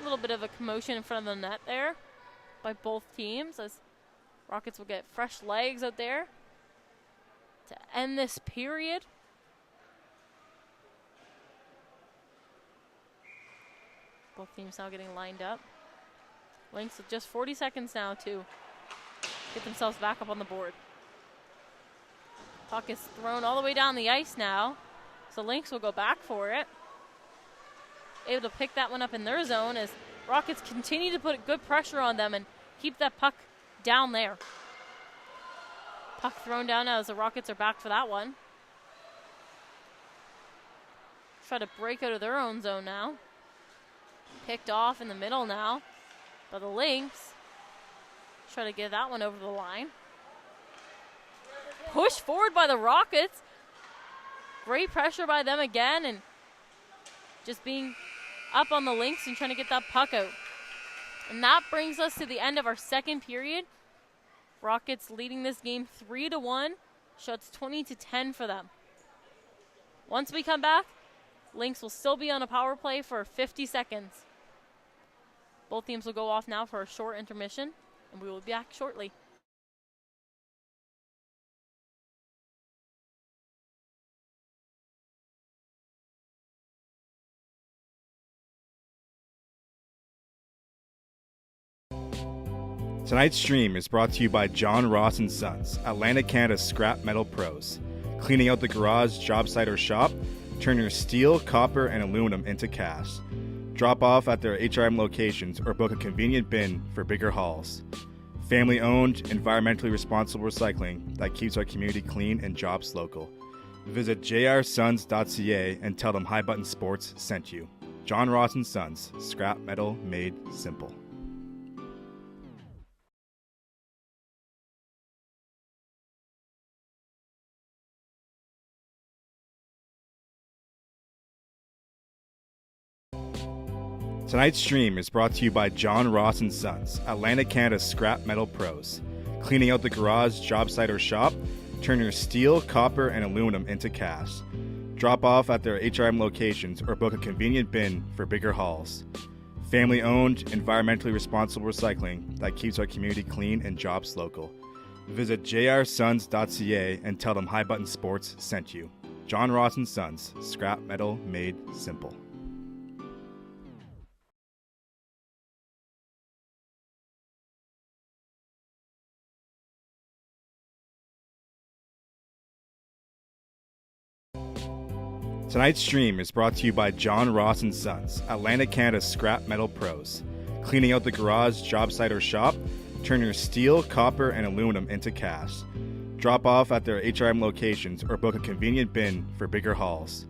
Speaker 2: A little bit of a commotion in front of the net there by both teams as Rockets will get fresh legs out there to end this period. Both teams now getting lined up. Lynx with just 40 seconds now to get themselves back up on the board. Puck is thrown all the way down the ice now. So Lynx will go back for it. Able to pick that one up in their zone as Rockets continue to put good pressure on them and keep that puck down there. Puck thrown down now as the Rockets are back for that one. Try to break out of their own zone now. Picked off in the middle now by the Lynx. Try to get that one over the line. Pushed forward by the Rockets. Great pressure by them again, and just being up on the Lynx and trying to get that puck out. And that brings us to the end of our second period. Rockets leading this game 3-1. Shots 20-10 for them. Once we come back, Lynx will still be on a power play for 50 seconds. Both teams will go off now for a short intermission, and we will be back shortly.
Speaker 1: Tonight's stream is brought to you by John Ross & Sons, Atlantic Canada's scrap metal pros. Cleaning out the garage, job site, or shop, turn your steel, copper, and aluminum into cast. Drop off at their HRM locations or book a convenient bin for bigger hauls. Family-owned, environmentally responsible recycling that keeps our community clean and jobs local. Visit jrsons.ca and tell them High Button Sports sent you. John Ross & Sons, scrap metal made simple. Tonight's stream is brought to you by John Ross & Sons, Atlantic Canada's scrap metal pros. Cleaning out the garage, job site, or shop, turn your steel, copper, and aluminum into cast. Drop off at their HRM locations or book a convenient bin for bigger hauls. Family-owned, environmentally responsible recycling that keeps our community clean and jobs local. Visit jrsons.ca and tell them High Button Sports sent you. John Ross & Sons, scrap metal made simple. Tonight's stream is brought to you by John Ross & Sons, Atlantic Canada's scrap metal pros. Cleaning out the garage, job site, or shop, turn your steel, copper, and aluminum into cast. Drop off at their HRM locations or book a convenient bin for bigger hauls.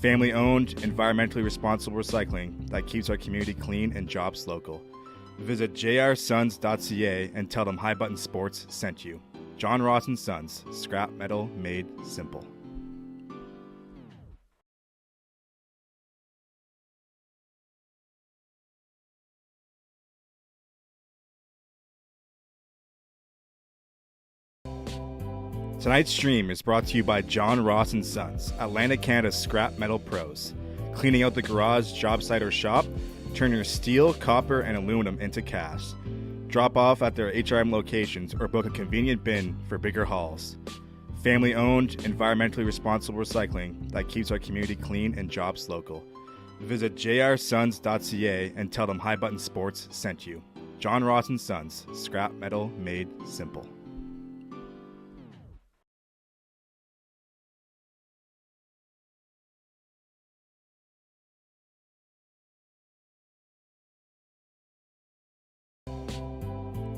Speaker 1: Family-owned, environmentally responsible recycling that keeps our community clean and jobs local. Visit jrsons.ca and tell them High Button Sports sent you. John Ross & Sons, scrap metal made simple. Tonight's stream is brought to you by John Ross & Sons, Atlantic Canada's scrap metal pros. Cleaning out the garage, job site, or shop, turn your steel, copper, and aluminum into cast. Drop off at their HRM locations or book a convenient bin for bigger hauls. Family-owned, environmentally responsible recycling that keeps our community clean and jobs local. Visit jrsons.ca and tell them High Button Sports sent you. John Ross & Sons, scrap metal made simple.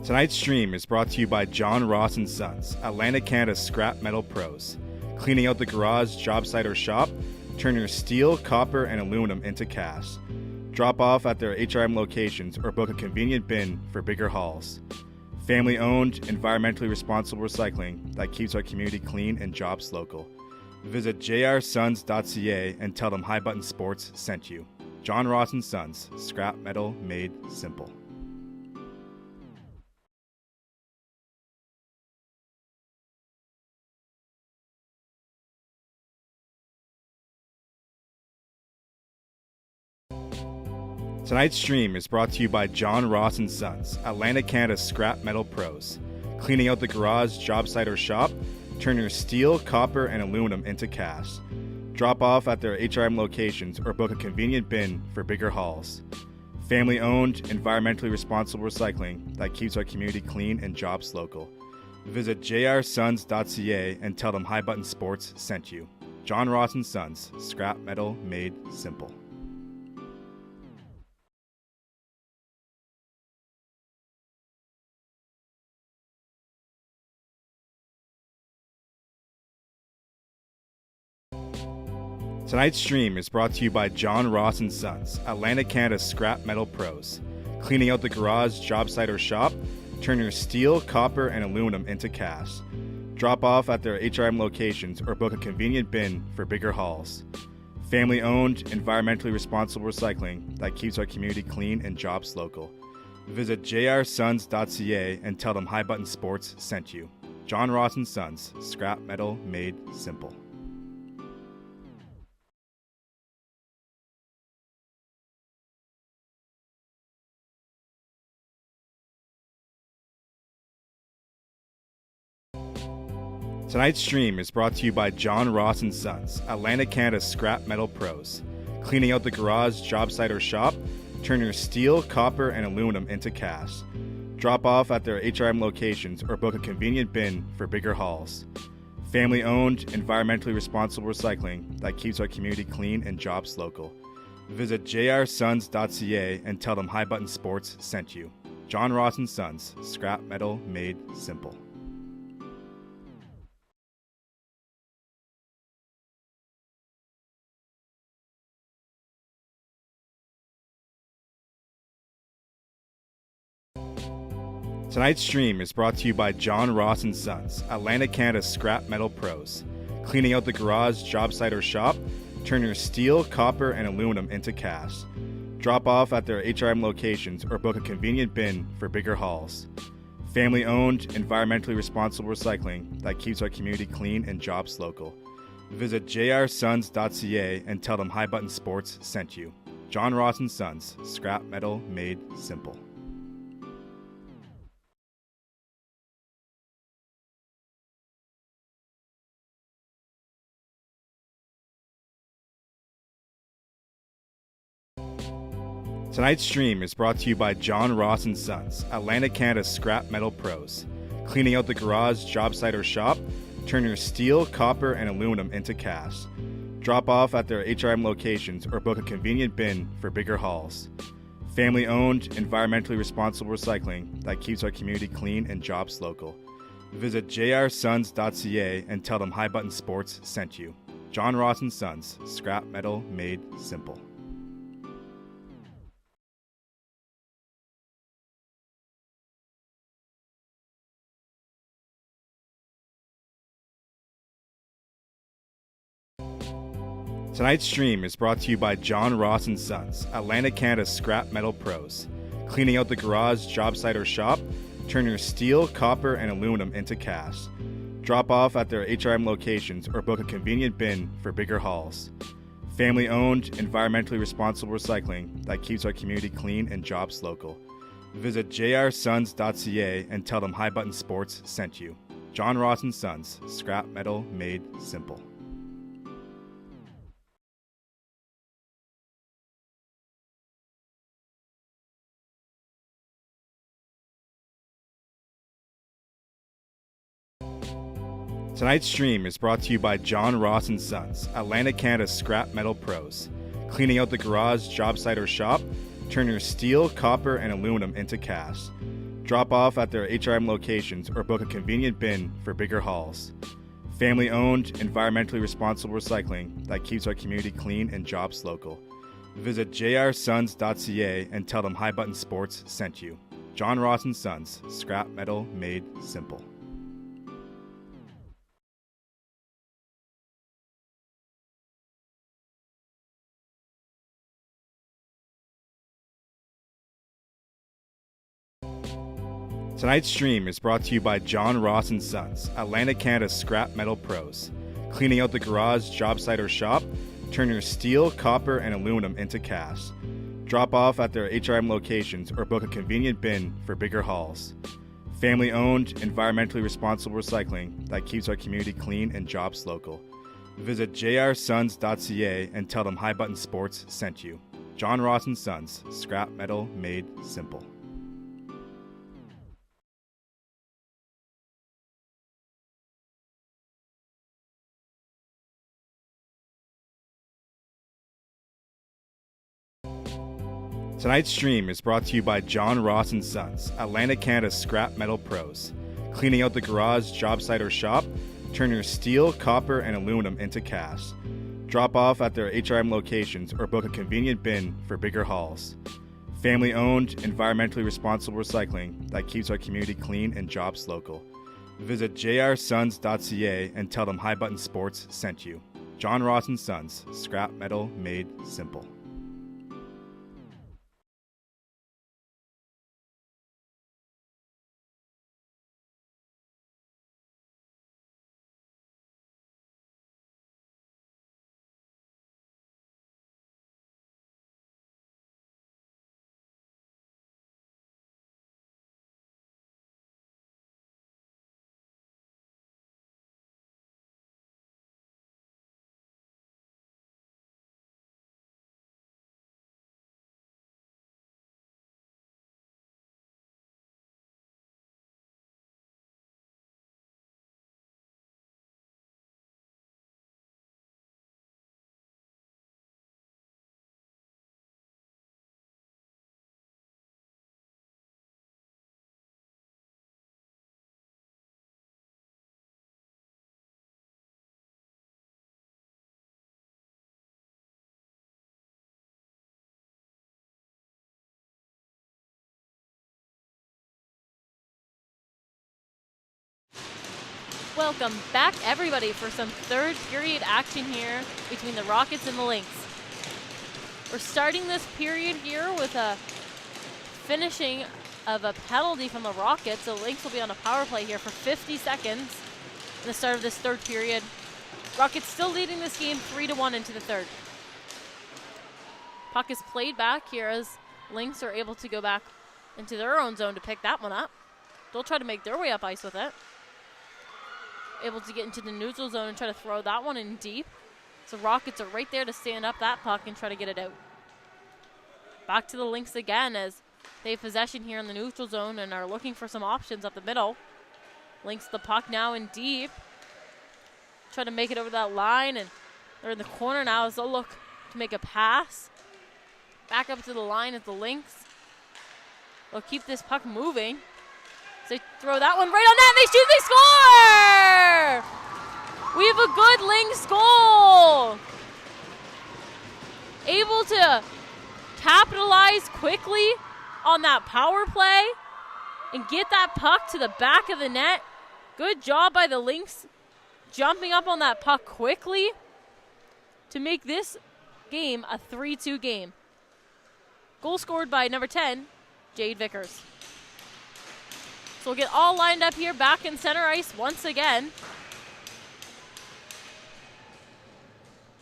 Speaker 1: Tonight's stream is brought to you by John Ross & Sons, Atlantic Canada's scrap metal pros. Cleaning out the garage, job site, or shop, turn your steel, copper, and aluminum into cast. Drop off at their HRM locations or book a convenient bin for bigger hauls. Family-owned, environmentally responsible recycling that keeps our community clean and jobs local. Visit jrsons.ca and tell them High Button Sports sent you. John Ross & Sons, scrap metal made simple. Tonight's stream is brought to you by John Ross & Sons, Atlantic Canada's scrap metal pros. Cleaning out the garage, job site, or shop, turn your steel, copper, and aluminum into cast. Drop off at their HRM locations or book a convenient bin for bigger hauls. Family-owned, environmentally responsible recycling that keeps our community clean and jobs local. Visit jrsons.ca and tell them High Button Sports sent you. John Ross & Sons, scrap metal made simple. Tonight's stream is brought to you by John Ross & Sons, Atlantic Canada's scrap metal pros. Cleaning out the garage, job site, or shop, turn your steel, copper, and aluminum into cast. Drop off at their HRM locations or book a convenient bin for bigger hauls. Family-owned, environmentally responsible recycling that keeps our community clean and jobs local. Visit jrsons.ca and tell them High Button Sports sent you. John Ross & Sons, scrap metal made simple. Tonight's stream is brought to you by John Ross & Sons, Atlantic Canada's scrap metal pros. Cleaning out the garage, job site, or shop, turn your steel, copper, and aluminum into cast. Drop off at their HRM locations or book a convenient bin for bigger hauls. Family-owned, environmentally responsible recycling that keeps our community clean and jobs local. Visit jrsons.ca and tell them High Button Sports sent you. John Ross & Sons, scrap metal made simple. Tonight's stream is brought to you by John Ross & Sons, Atlantic Canada's scrap metal pros. Cleaning out the garage, job site, or shop, turn your steel, copper, and aluminum into cash. Drop off at their HRM locations or book a convenient bin for bigger hauls. Family-owned, environmentally responsible recycling that keeps our community clean and jobs local. Visit jrsons.ca and tell them High Button Sports sent you. John Ross & Sons, scrap metal made simple. Tonight's stream is brought to you by John Ross & Sons, Atlantic Canada's scrap metal pros. Cleaning out the garage, job site, or shop, turn your steel, copper, and aluminum into cash. Drop off at their HRM locations or book a convenient bin for bigger hauls. Family-owned, environmentally responsible recycling that keeps our community clean and jobs local. Visit jrsons.ca and tell them High Button Sports sent you. John Ross & Sons, scrap metal made simple. Tonight's stream is brought to you by John Ross & Sons, Atlantic Canada's scrap metal pros. Cleaning out the garage, job site, or shop, turn your steel, copper, and aluminum into cash. Drop off at their HRM locations or book a convenient bin for bigger hauls. Family-owned, environmentally responsible recycling that keeps our community clean and jobs local. Visit jrsons.ca and tell them High Button Sports sent you. John Ross & Sons, scrap metal made simple. Tonight's stream is brought to you by John Ross & Sons, Atlantic Canada's scrap metal pros. Cleaning out the garage, job site, or shop, turn your steel, copper, and aluminum into cash. Drop off at their HRM locations or book a convenient bin for bigger hauls. Family-owned, environmentally responsible recycling that keeps our community clean and jobs local. Visit jrsons.ca and tell them High Button Sports sent you. John Ross & Sons, scrap metal made simple. Tonight's stream is brought to you by John Ross & Sons, Atlantic Canada's scrap metal pros. Cleaning out the garage, job site, or shop, turn your steel, copper, and aluminum into cash. Drop off at their HRM locations or book a convenient bin for bigger hauls. Family-owned, environmentally responsible recycling that keeps our community clean and jobs local. Visit jrsons.ca and tell them High Button Sports sent you. John Ross & Sons, scrap metal made simple. Tonight's stream is brought to you by John Ross & Sons, Atlantic Canada's scrap metal pros. Cleaning out the garage, job site, or shop, turn your steel, copper, and aluminum into cash. Drop off at their HRM locations or book a convenient bin for bigger hauls. Family-owned, environmentally responsible recycling that keeps our community clean and jobs local. Visit jrsons.ca and tell them High Button Sports sent you. John Ross & Sons, scrap metal made simple. Tonight's stream is brought to you by John Ross & Sons, Atlantic Canada's scrap metal pros. Cleaning out the garage, job site, or shop, turn your steel, copper, and aluminum into cash. Drop off at their HRM locations or book a convenient bin for bigger hauls. Family-owned, environmentally responsible recycling that keeps our community clean and jobs local. Visit jrsons.ca and tell them High Button Sports sent you. John Ross & Sons, scrap metal made simple.
Speaker 2: Welcome back, everybody, for some third period action here between the Rockets and the Lynx. We're starting this period here with a finishing of a penalty from the Rockets. The Lynx will be on a power play here for 50 seconds in the start of this third period. Rockets still leading this game 3-1 into the third. Puck is played back here as Lynx are able to go back into their own zone to pick that one up. They'll try to make their way up ice with it. Able to get into the neutral zone and try to throw that one in deep. So Rockets are right there to stand up that puck and try to get it out. Back to the Lynx again as they have possession here in the neutral zone and are looking for some options up the middle. Lynx the puck now in deep. Try to make it over that line, and they're in the corner now as they'll look to make a pass. Back up to the line at the Lynx. They'll keep this puck moving. So they throw that one right on net, and they shoot, they score! We have a good Lynx goal. Able to capitalize quickly on that power play and get that puck to the back of the net. Good job by the Lynx jumping up on that puck quickly to make this game a 3-2 game. Goal scored by number 10, Jade Vickers. So we'll get all lined up here back in center ice once again.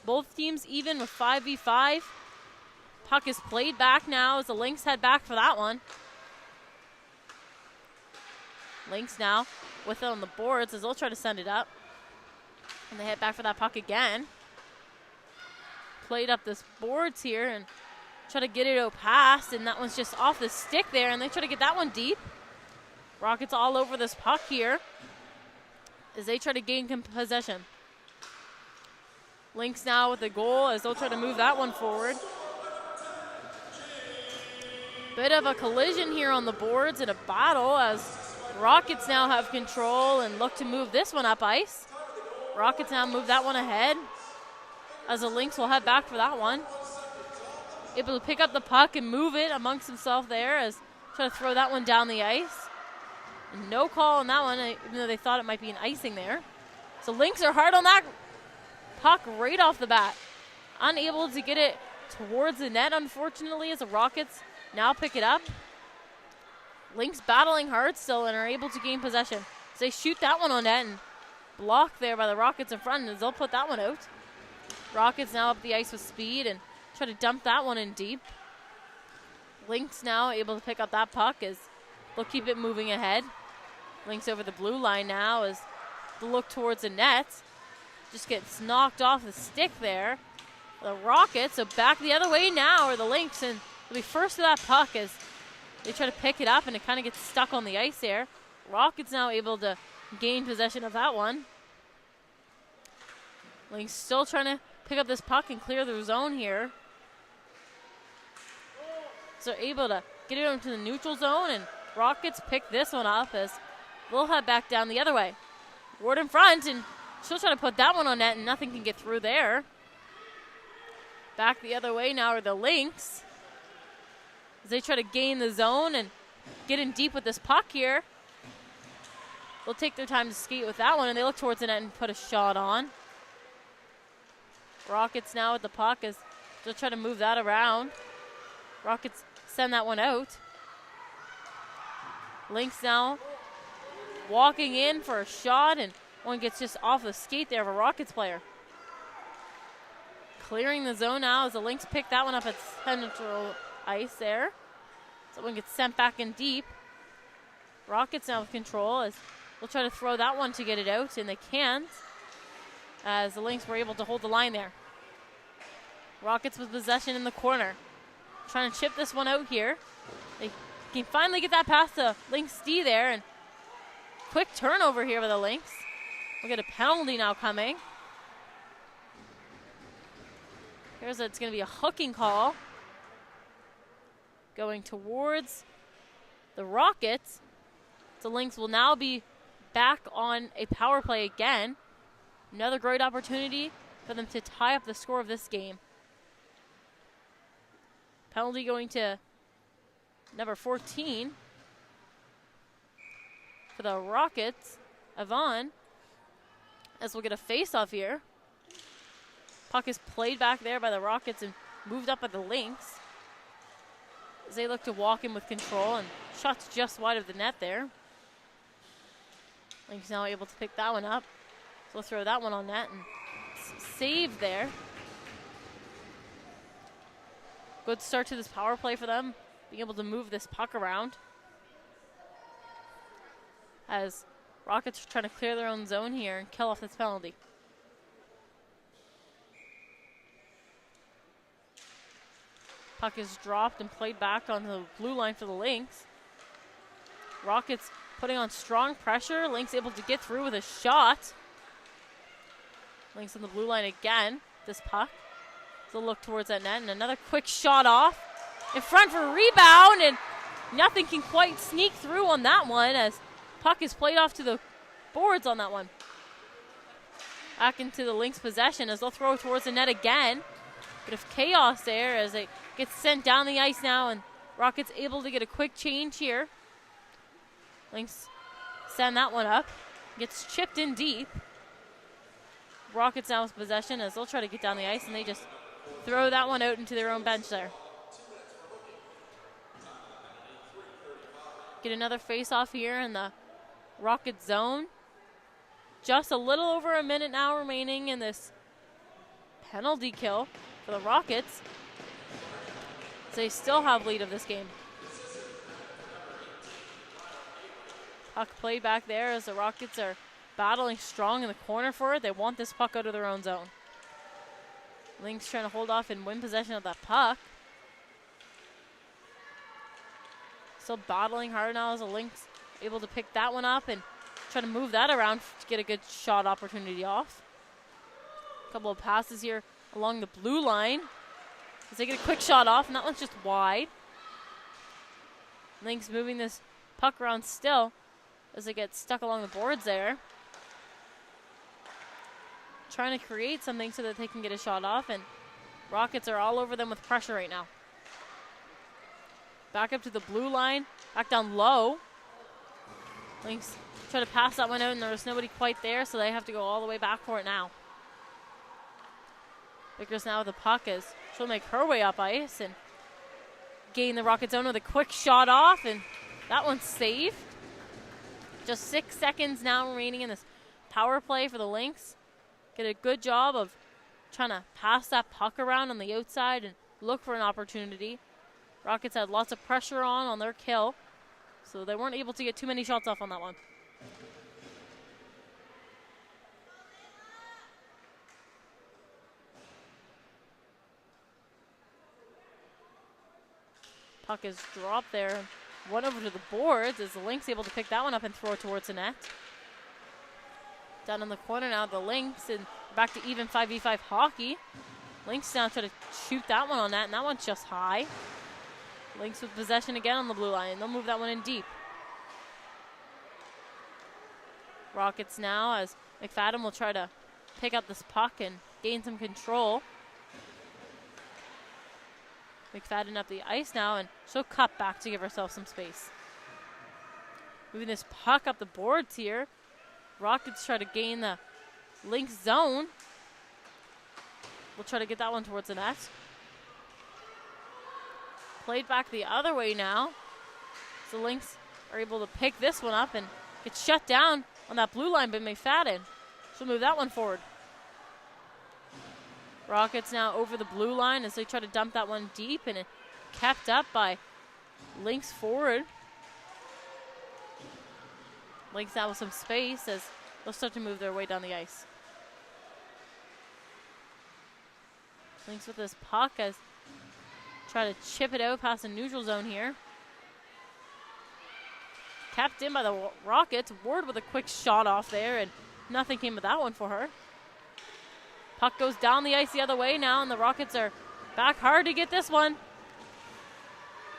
Speaker 2: Both teams even with 5v5. Puck is played back now as the Lynx head back for that one. Lynx now with it on the boards as they'll try to send it up. And they head back for that puck again. Played up this boards here and try to get it out past, and that one's just off the stick there, and they try to get that one deep. Rockets all over this puck here as they try to gain possession. Lynx now with the goal as they'll try to move that one forward. Bit of a collision here on the boards and a battle as Rockets now have control and look to move this one up ice. Rockets now move that one ahead as the Lynx will head back for that one. Able to pick up the puck and move it amongst himself there as try to throw that one down the ice. No call on that one, even though they thought it might be an icing there. So Lynx are hard on that puck right off the bat. Unable to get it towards the net, unfortunately, as the Rockets now pick it up. Lynx battling hard still and are able to gain possession. So they shoot that one on net and blocked there by the Rockets in front, and they'll put that one out. Rockets now up the ice with speed and try to dump that one in deep. Lynx now able to pick up that puck as they'll keep it moving ahead. Lynx over the blue line now as they look towards the net. Just gets knocked off the stick there. The Rockets are back the other way now, or the Lynx, and they'll be first to that puck as they try to pick it up and it kind of gets stuck on the ice there. Rockets now able to gain possession of that one. Lynx still trying to pick up this puck and clear their zone here. So they're able to get it into the neutral zone, and Rockets pick this one up as they'll head back down the other way. Ward in front, and she'll try to put that one on net, and nothing can get through there. Back the other way now are the Lynx as they try to gain the zone and get in deep with this puck here. They'll take their time to skate with that one, and they look towards the net and put a shot on. Rockets now with the puck as they'll try to move that around. Rockets send that one out. Lynx now walking in for a shot, and one gets just off the skate there of a Rockets player. Clearing the zone now as the Lynx pick that one up at central ice there. So one gets sent back in deep. Rockets now with control as they'll try to throw that one to get it out, and they can't as the Lynx were able to hold the line there. Rockets with possession in the corner. Trying to chip this one out here. They can finally get that past the Lynx D there, and quick turnover here by the Lynx. We'll get a penalty now coming. It's going to be a hooking call going towards the Rockets. The Lynx will now be back on a power play again. Another great opportunity for them to tie up the score of this game. Penalty going to number 14 for the Rockets, Yvonne. as we'll get a face-off here. Puck is played back there by the Rockets and moved up by the Lynx, as they look to walk in with control, and shots just wide of the net there. Lynx now able to pick that one up. So we'll throw that one on net and save there. Good start to this power play for them, being able to move this puck around. As Rockets are trying to clear their own zone here and kill off this penalty. Puck is dropped and played back on the blue line for the Lynx. Rockets putting on strong pressure. Lynx able to get through with a shot. Lynx on the blue line again. This puck. So look towards that net and another quick shot off. In front for a rebound, and nothing can quite sneak through on that one as puck is played off to the boards on that one. Back into the Lynx possession as they'll throw towards the net again. Bit of chaos there as it gets sent down the ice now, and Rockets able to get a quick change here. Lynx send that one up. Gets chipped in deep. Rockets now with possession as they'll try to get down the ice, and they just throw that one out into their own bench there. Get another face-off here in the Rocket zone. Just a little over a minute now remaining in this penalty kill for the Rockets. So they still have lead of this game. Puck played back there as the Rockets are battling strong in the corner for it. They want this puck out of their own zone. Lynx trying to hold off and win possession of that puck. Still battling hard now as the Lynx able to pick that one up and try to move that around to get a good shot opportunity off. A couple of passes here along the blue line as they get a quick shot off, and that one's just wide. Lynx moving this puck around still as they get stuck along the boards there. Trying to create something so that they can get a shot off, and Rockets are all over them with pressure right now. Back up to the blue line, back down low. Lynx try to pass that one out, and there's nobody quite there, so they have to go all the way back for it now. Vickers now with the puck as she'll make her way up ice and gain the Rocket zone with a quick shot off, and that one's saved. Just 6 seconds now remaining in this power play for the Lynx. Get a good job of trying to pass that puck around on the outside and look for an opportunity. Rockets had lots of pressure on their kill, so they weren't able to get too many shots off on that one. Puck is dropped there. One over to the boards as the Lynx able to pick that one up and throw it towards the net. Down in the corner now, the Lynx, and back to even 5v5 hockey. Lynx now try to shoot that one on net, and that one's just high. Lynx with possession again on the blue line. They'll move that one in deep. Rockets now as McFadden will try to pick up this puck and gain some control. McFadden up the ice now, and she'll cut back to give herself some space. Moving this puck up the boards here. Rockets try to gain the Lynx zone. We'll try to get that one towards the net. Played back the other way now. So Lynx are able to pick this one up and get shut down on that blue line by McFadden. She'll move that one forward. Rockets now over the blue line as they try to dump that one deep, and it kept up by Lynx forward. Lynx now with some space as they'll start to move their way down the ice. Lynx with this puck as try to chip it out past the neutral zone here. Kept in by the Rockets. Ward with a quick shot off there, and nothing came of that one for her. Puck goes down the ice the other way now, and the Rockets are back hard to get this one.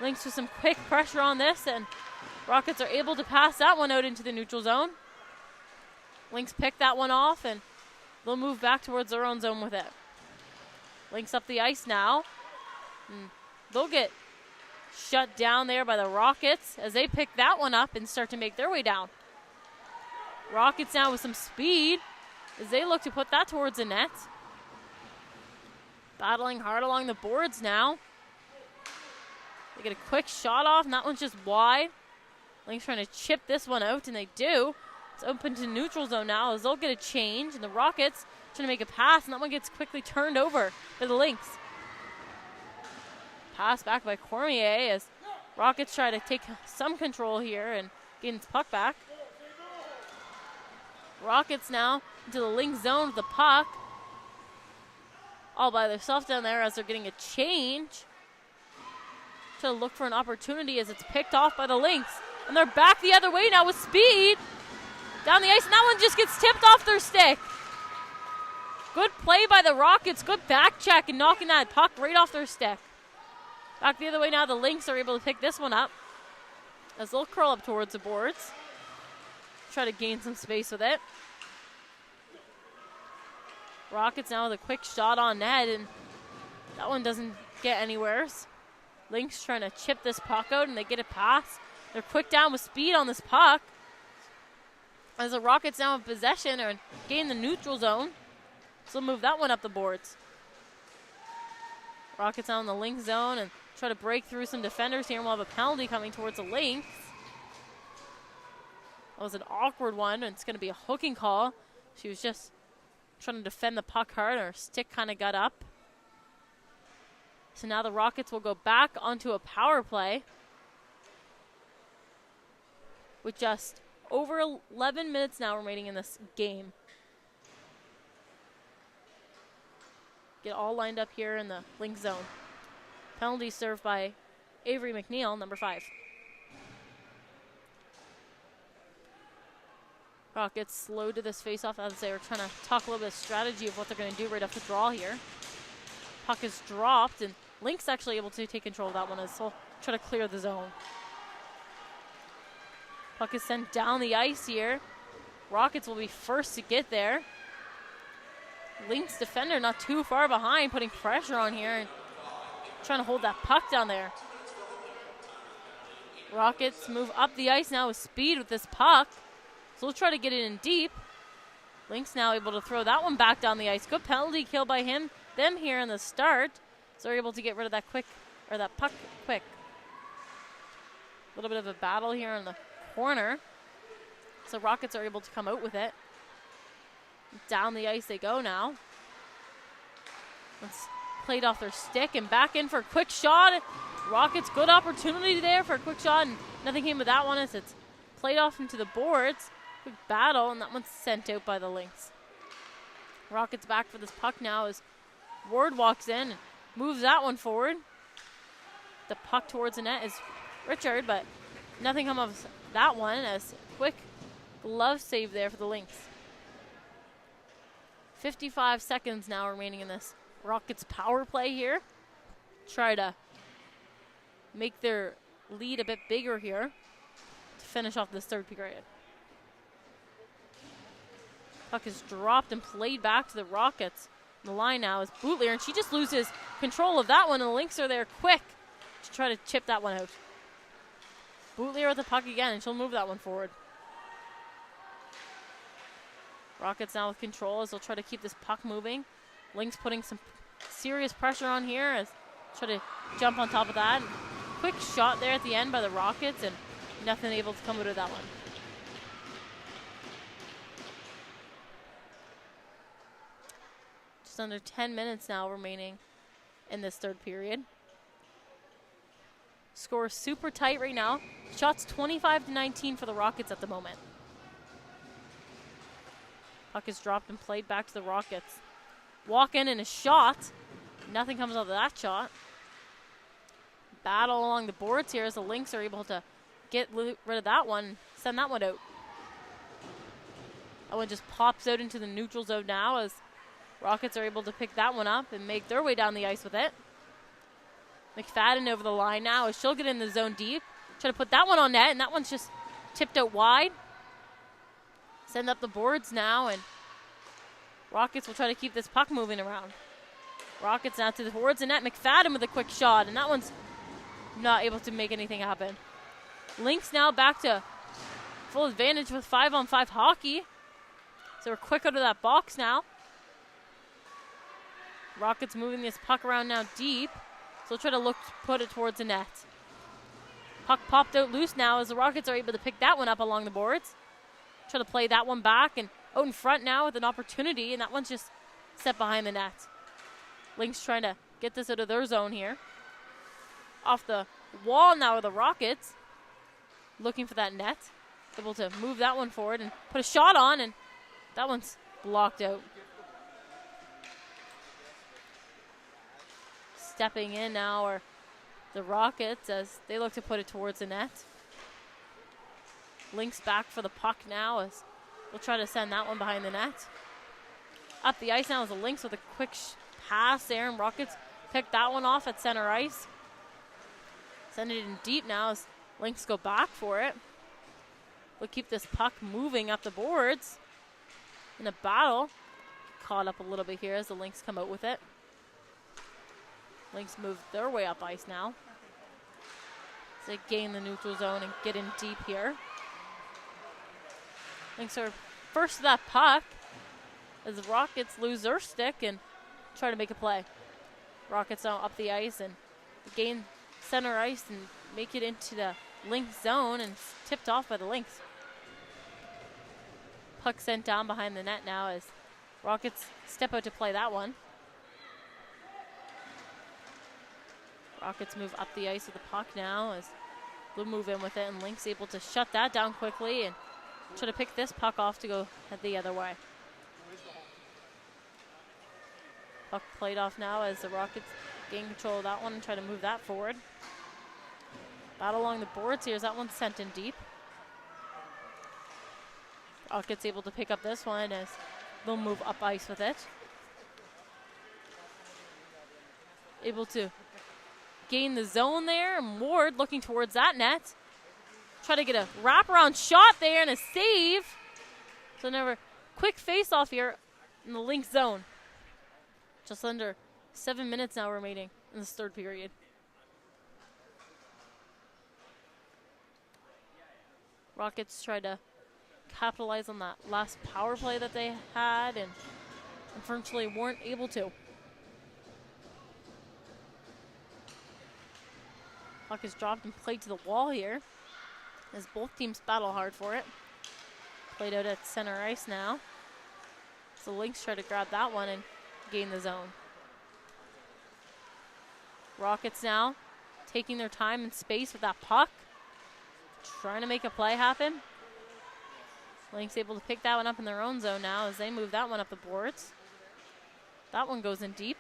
Speaker 2: Lynx with some quick pressure on this, and Rockets are able to pass that one out into the neutral zone. Lynx pick that one off, and they'll move back towards their own zone with it. Lynx up the ice now. And they'll get shut down there by the Rockets as they pick that one up and start to make their way down. Rockets now with some speed. as they look to put that towards the net. Battling hard along the boards now. They get a quick shot off, and that one's just wide. Lynx trying to chip this one out, and they do. It's open to neutral zone now as they'll get a change, and the Rockets trying to make a pass, and that one gets quickly turned over by the Lynx. Pass back by Cormier as Rockets try to take some control here and gain its puck back. Rockets now into the Lynx zone with the puck. All by themselves down there as they're getting a change. To look for an opportunity as it's picked off by the Lynx. And they're back the other way now with speed. Down the ice, and that one just gets tipped off their stick. Good play by the Rockets. Good back check and knocking that puck right off their stick. Back the other way now, the Lynx are able to pick this one up. As they'll curl up towards the boards. Try to gain some space with it. Rockets now with a quick shot on net, and that one doesn't get anywhere. Lynx trying to chip this puck out, and they get a pass. They're quick down with speed on this puck. As the Rockets now in possession and gain the neutral zone. So move that one up the boards. Rockets now in the Lynx zone and try to break through some defenders here, and we'll have a penalty coming towards the Lynx. That was an awkward one, and it's going to be a hooking call. She was just trying to defend the puck hard, and her stick kind of got up. So now the Rockets will go back onto a power play with just over 11 minutes now remaining in this game. Get all lined up here in the Lynx zone. Penalty served by Avery McNeil, number 5. Rockets slow to this faceoff as they were trying to talk a little bit of strategy of what they're going to do right off the draw here. Puck is dropped, and Lynx actually able to take control of that one as they'll try to clear the zone. Puck is sent down the ice here. Rockets will be first to get there. Lynx defender not too far behind, putting pressure on here and trying to hold that puck down there. Rockets move up the ice now with speed with this puck. So we'll try to get it in deep. Lynx now able to throw that one back down the ice. Good penalty kill by them here in the start. So they're able to get rid of that puck quick. A little bit of a battle here in the corner. So Rockets are able to come out with it. Down the ice they go now. It's played off their stick and back in for a quick shot. Rockets, good opportunity there for a quick shot, and nothing came with that one as it's played off into the boards. Quick battle, and that one's sent out by the Lynx. Rockets back for this puck now as Ward walks in and moves that one forward. The puck towards the net is Richard, but nothing come of that one as quick glove save there for the Lynx. 55 seconds now remaining in this Rockets power play here. Try to make their lead a bit bigger here to finish off this third period. Puck is dropped and played back to the Rockets. The line now is Bootlier, and she just loses control of that one, and the Lynx are there quick to try to chip that one out. Bootlier with the puck again, and she'll move that one forward. Rockets now with control as they'll try to keep this puck moving. Lynx putting some serious pressure on here as try to jump on top of that. Quick shot there at the end by the Rockets, and nothing able to come out of that one. Just under 10 minutes now remaining in this third period. Score super tight right now. Shots 25-19 for the Rockets at the moment. Puck is dropped and played back to the Rockets. Walk in and a shot. Nothing comes out of that shot. Battle along the boards here as the Lynx are able to get rid of that one, send that one out. That one just pops out into the neutral zone now as Rockets are able to pick that one up and make their way down the ice with it. McFadden over the line now as she'll get in the zone deep. Try to put that one on net, and that one's just tipped out wide. Send up the boards now, and Rockets will try to keep this puck moving around. Rockets now to the boards, and net. McFadden with a quick shot, and that one's not able to make anything happen. Lynx now back to full advantage with 5-on-5 hockey. So we're quick out of that box now. Rockets moving this puck around now deep. So we'll try to put it towards the net. Puck popped out loose now as the Rockets are able to pick that one up along the boards. Try to play that one back and out in front now with an opportunity, and that one's just set behind the net. Lynx trying to get this out of their zone here. Off the wall now of the Rockets. Looking for that net. Able to move that one forward and put a shot on, and that one's blocked out. Stepping in now are the Rockets as they look to put it towards the net. Lynx back for the puck now as they'll try to send that one behind the net. Up the ice now is the Lynx with a quick pass there, and Rockets pick that one off at center ice. Send it in deep now as Lynx go back for it. We'll keep this puck moving up the boards in a battle. Caught up a little bit here as the Lynx come out with it. Lynx move their way up ice now. So they gain the neutral zone and get in deep here. Lynx are first to that puck as the Rockets lose their stick and try to make a play. Rockets now up the ice and gain center ice and make it into the Lynx zone, and tipped off by the Lynx. Puck sent down behind the net now as Rockets step out to play that one. Rockets move up the ice with the puck now as they'll move in with it, and Lynx able to shut that down quickly and try to pick this puck off to go the other way. Puck played off now as the Rockets gain control of that one and try to move that forward. Battle along the boards here as that one's sent in deep. Rockets able to pick up this one as they'll move up ice with it. Able to gain the zone there, and Ward looking towards that net. Try to get a wraparound shot there and a save. So never quick face off here in the Lynx zone. Just under 7 minutes now remaining in this third period. Rockets try to capitalize on that last power play that they had and unfortunately weren't able to. Puck is dropped and played to the wall here as both teams battle hard for it. Played out at center ice now. So Lynx try to grab that one and gain the zone. Rockets now taking their time and space with that puck. Trying to make a play happen. Lynx able to pick that one up in their own zone now as they move that one up the boards. That one goes in deep.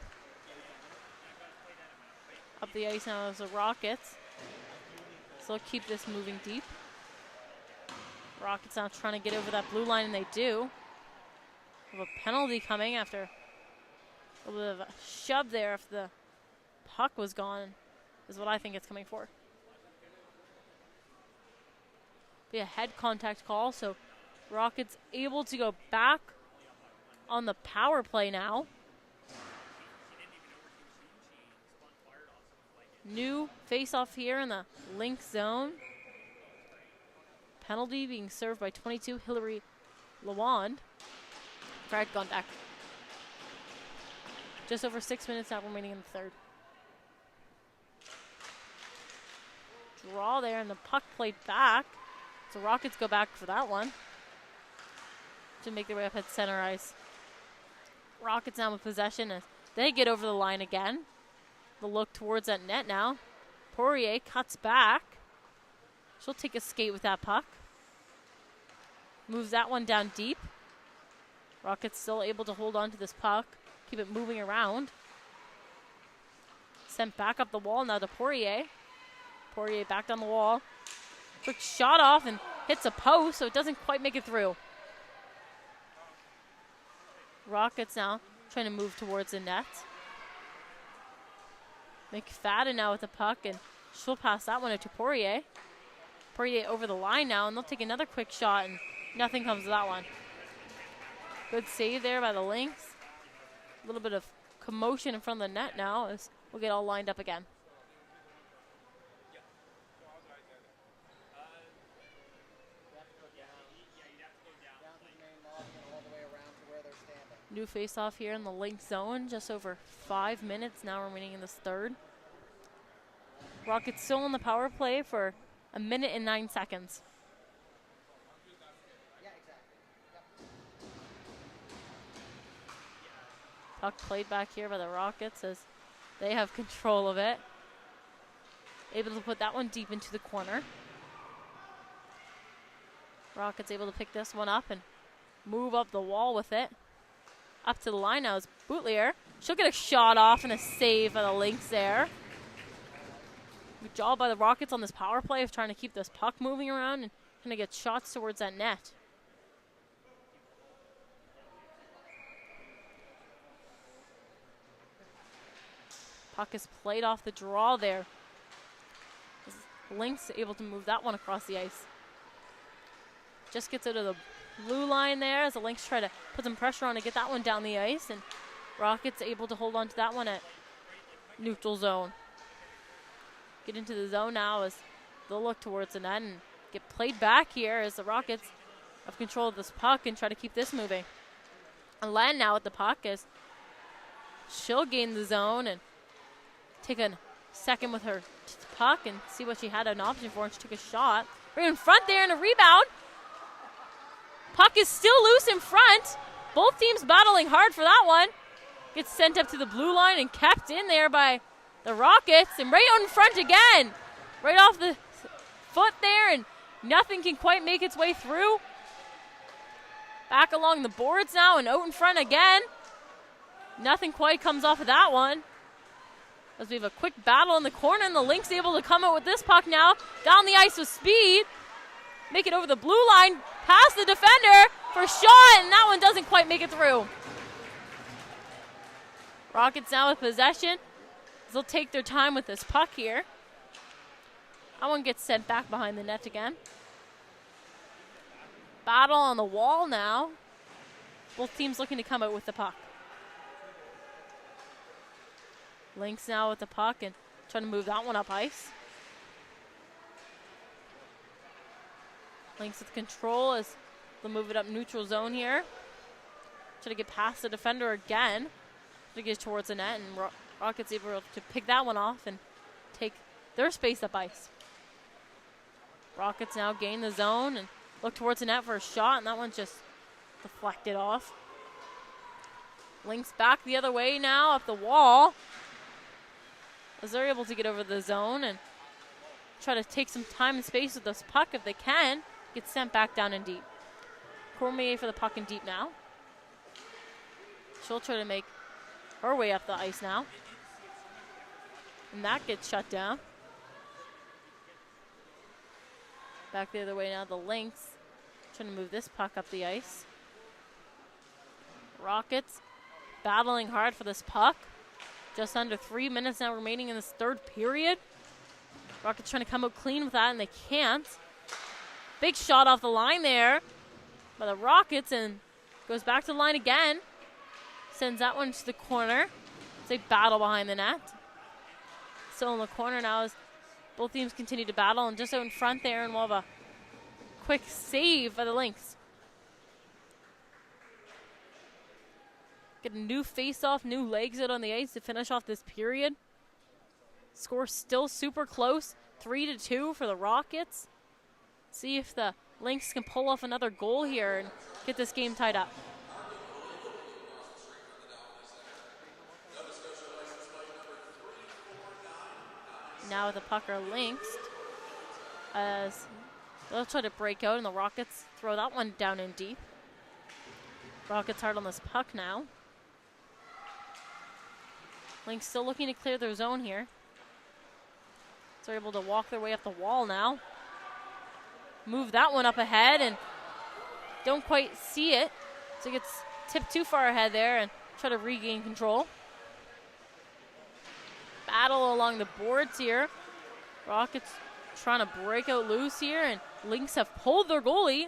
Speaker 2: Up the ice now is the Rockets. So they'll keep this moving deep. Rockets now trying to get over that blue line, and they do. Have a penalty coming after a little bit of a shove there if the puck was gone, is what I think it's coming for. Be a head contact call, so Rockets able to go back on the power play now. New face-off here in the Lynx zone. Penalty being served by 22, Hillary Lawand. Fred gone back. Just over 6 minutes now remaining in the third. Draw there, and the puck played back. So Rockets go back for that one to make their way up at center ice. Rockets now with possession as they get over the line again. They'll look towards that net now. Poirier cuts back. She'll take a skate with that puck. Moves that one down deep. Rockets still able to hold on to this puck. Keep it moving around. Sent back up the wall now to Poirier. Poirier back down the wall. Quick shot off and hits a post, so it doesn't quite make it through. Rockets now trying to move towards the net. McFadden now with the puck, and she'll pass that one out to Poirier. Poirier over the line now, and they'll take another quick shot, and nothing comes of that one. Good save there by the Lynx. A little bit of commotion in front of the net now as we'll get all lined up again. New face-off here in the Lynx zone. Just over 5 minutes now remaining in this third. Rockets still on the power play for 1 minute and 9 seconds. Puck played back here by the Rockets as they have control of it. Able to put that one deep into the corner. Rockets able to pick this one up and move up the wall with it. Up to the line now is Boutlier. She'll get a shot off and a save by the Lynx there. Good job by the Rockets on this power play of trying to keep this puck moving around and kind of get shots towards that net. Puck is played off the draw there. Lynx able to move that one across the ice. Just gets out of the blue line there as the Lynx try to put some pressure on to get that one down the ice, and Rockets able to hold on to that one at neutral zone. Get into the zone now as they'll look towards the net and get played back here as the Rockets have control of this puck and try to keep this moving. And land now with the puck as she'll gain the zone and take a second with her puck and see what she had an option for, and she took a shot. Right in front there and a rebound. Puck is still loose in front. Both teams battling hard for that one. Gets sent up to the blue line and kept in there by the Rockets, and right out in front again. Right off the foot there, and nothing can quite make its way through. Back along the boards now and out in front again. Nothing quite comes off of that one. As we have a quick battle in the corner, and the Lynx able to come out with this puck now. Down the ice with speed. Make it over the blue line, past the defender for a shot, and that one doesn't quite make it through. Rockets now with possession. They'll take their time with this puck here. That one gets sent back behind the net again. Battle on the wall now. Both teams looking to come out with the puck. Lynx now with the puck and trying to move that one up ice. Lynx with control as they'll move it up neutral zone here. Try to get past the defender again. To get towards the net, and Rockets able to pick that one off and take their space up ice. Rockets now gain the zone and look towards the net for a shot, and that one's just deflected off. Lynx back the other way now up the wall as they're able to get over the zone and try to take some time and space with this puck if they can. Get sent back down in deep. Cormier for the puck in deep now. She'll try to make her way up the ice now. And that gets shut down. Back the other way now, the Lynx trying to move this puck up the ice. Rockets battling hard for this puck. Just under 3 minutes now remaining in this third period. Rockets trying to come out clean with that, and they can't. Big shot off the line there by the Rockets, and goes back to the line again. Sends that one to the corner. It's a battle behind the net. Still in the corner now as both teams continue to battle, and just out in front there, and we'll have a quick save by the Lynx. Get a new face-off, new legs out on the ice to finish off this period. Score still super close, 3-2 for the Rockets. See if the Lynx can pull off another goal here and get this game tied up. Now the puck are Lynx as they'll try to break out, and the Rockets throw that one down in deep. Rockets hard on this puck now. Lynx still looking to clear their zone here. So they're able to walk their way up the wall now. Move that one up ahead and don't quite see it. So it gets tipped too far ahead there and try to regain control. Battle along the boards here. Rockets trying to break out loose here, and Lynx have pulled their goalie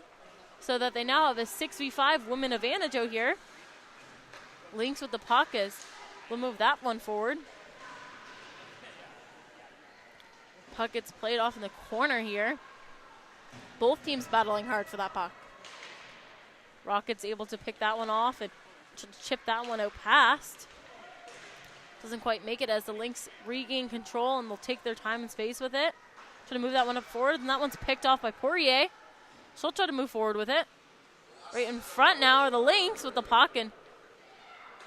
Speaker 2: so that they now have a 6v5 women advantage out here. Lynx with the puck as we'll move that one forward. Puck gets played off in the corner here. Both teams battling hard for that puck. Rockets able to pick that one off and chip that one out past. Doesn't quite make it as the Lynx regain control, and they'll take their time and space with it. Try to move that one up forward, and that one's picked off by Poirier. She'll try to move forward with it. Right in front now are the Lynx with the puck, and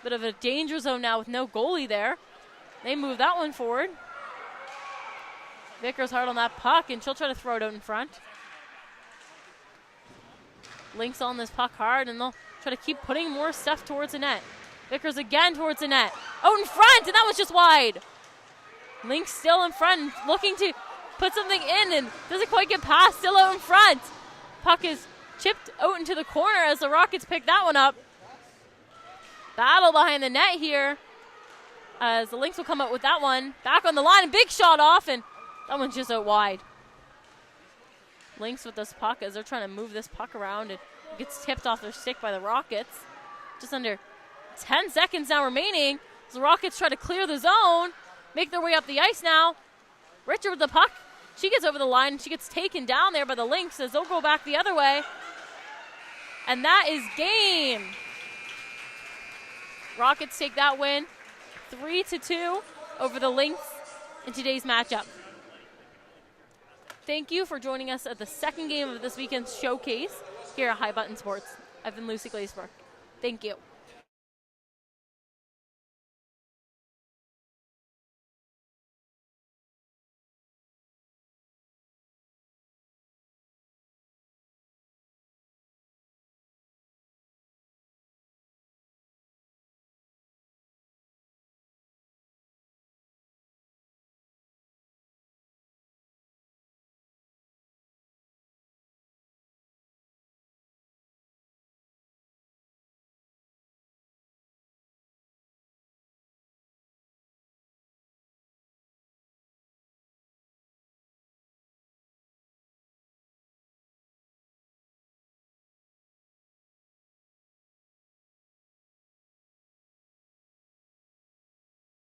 Speaker 2: bit of a danger zone now with no goalie there. They move that one forward. Vickers hard on that puck, and she'll try to throw it out in front. Lynx on this puck hard, and they'll try to keep putting more stuff towards the net. Vickers again towards the net. Out in front, and that was just wide. Lynx still in front, looking to put something in, and doesn't quite get past, still out in front. Puck is chipped out into the corner as the Rockets pick that one up. Battle behind the net here as the Lynx will come out with that one. Back on the line, big shot off, and that one's just out wide. Lynx with this puck as they're trying to move this puck around, and it gets tipped off their stick by the Rockets. Just under 10 seconds now remaining as the Rockets try to clear the zone, make their way up the ice now. Richard with the puck. She gets over the line, and she gets taken down there by the Lynx as they'll go back the other way. And that is game. Rockets take that win 3-2 over the Lynx in today's matchup. Thank you for joining us at the second game of this weekend's showcase here at High Button Sports. I've been Lucy Glazeberg. Thank you.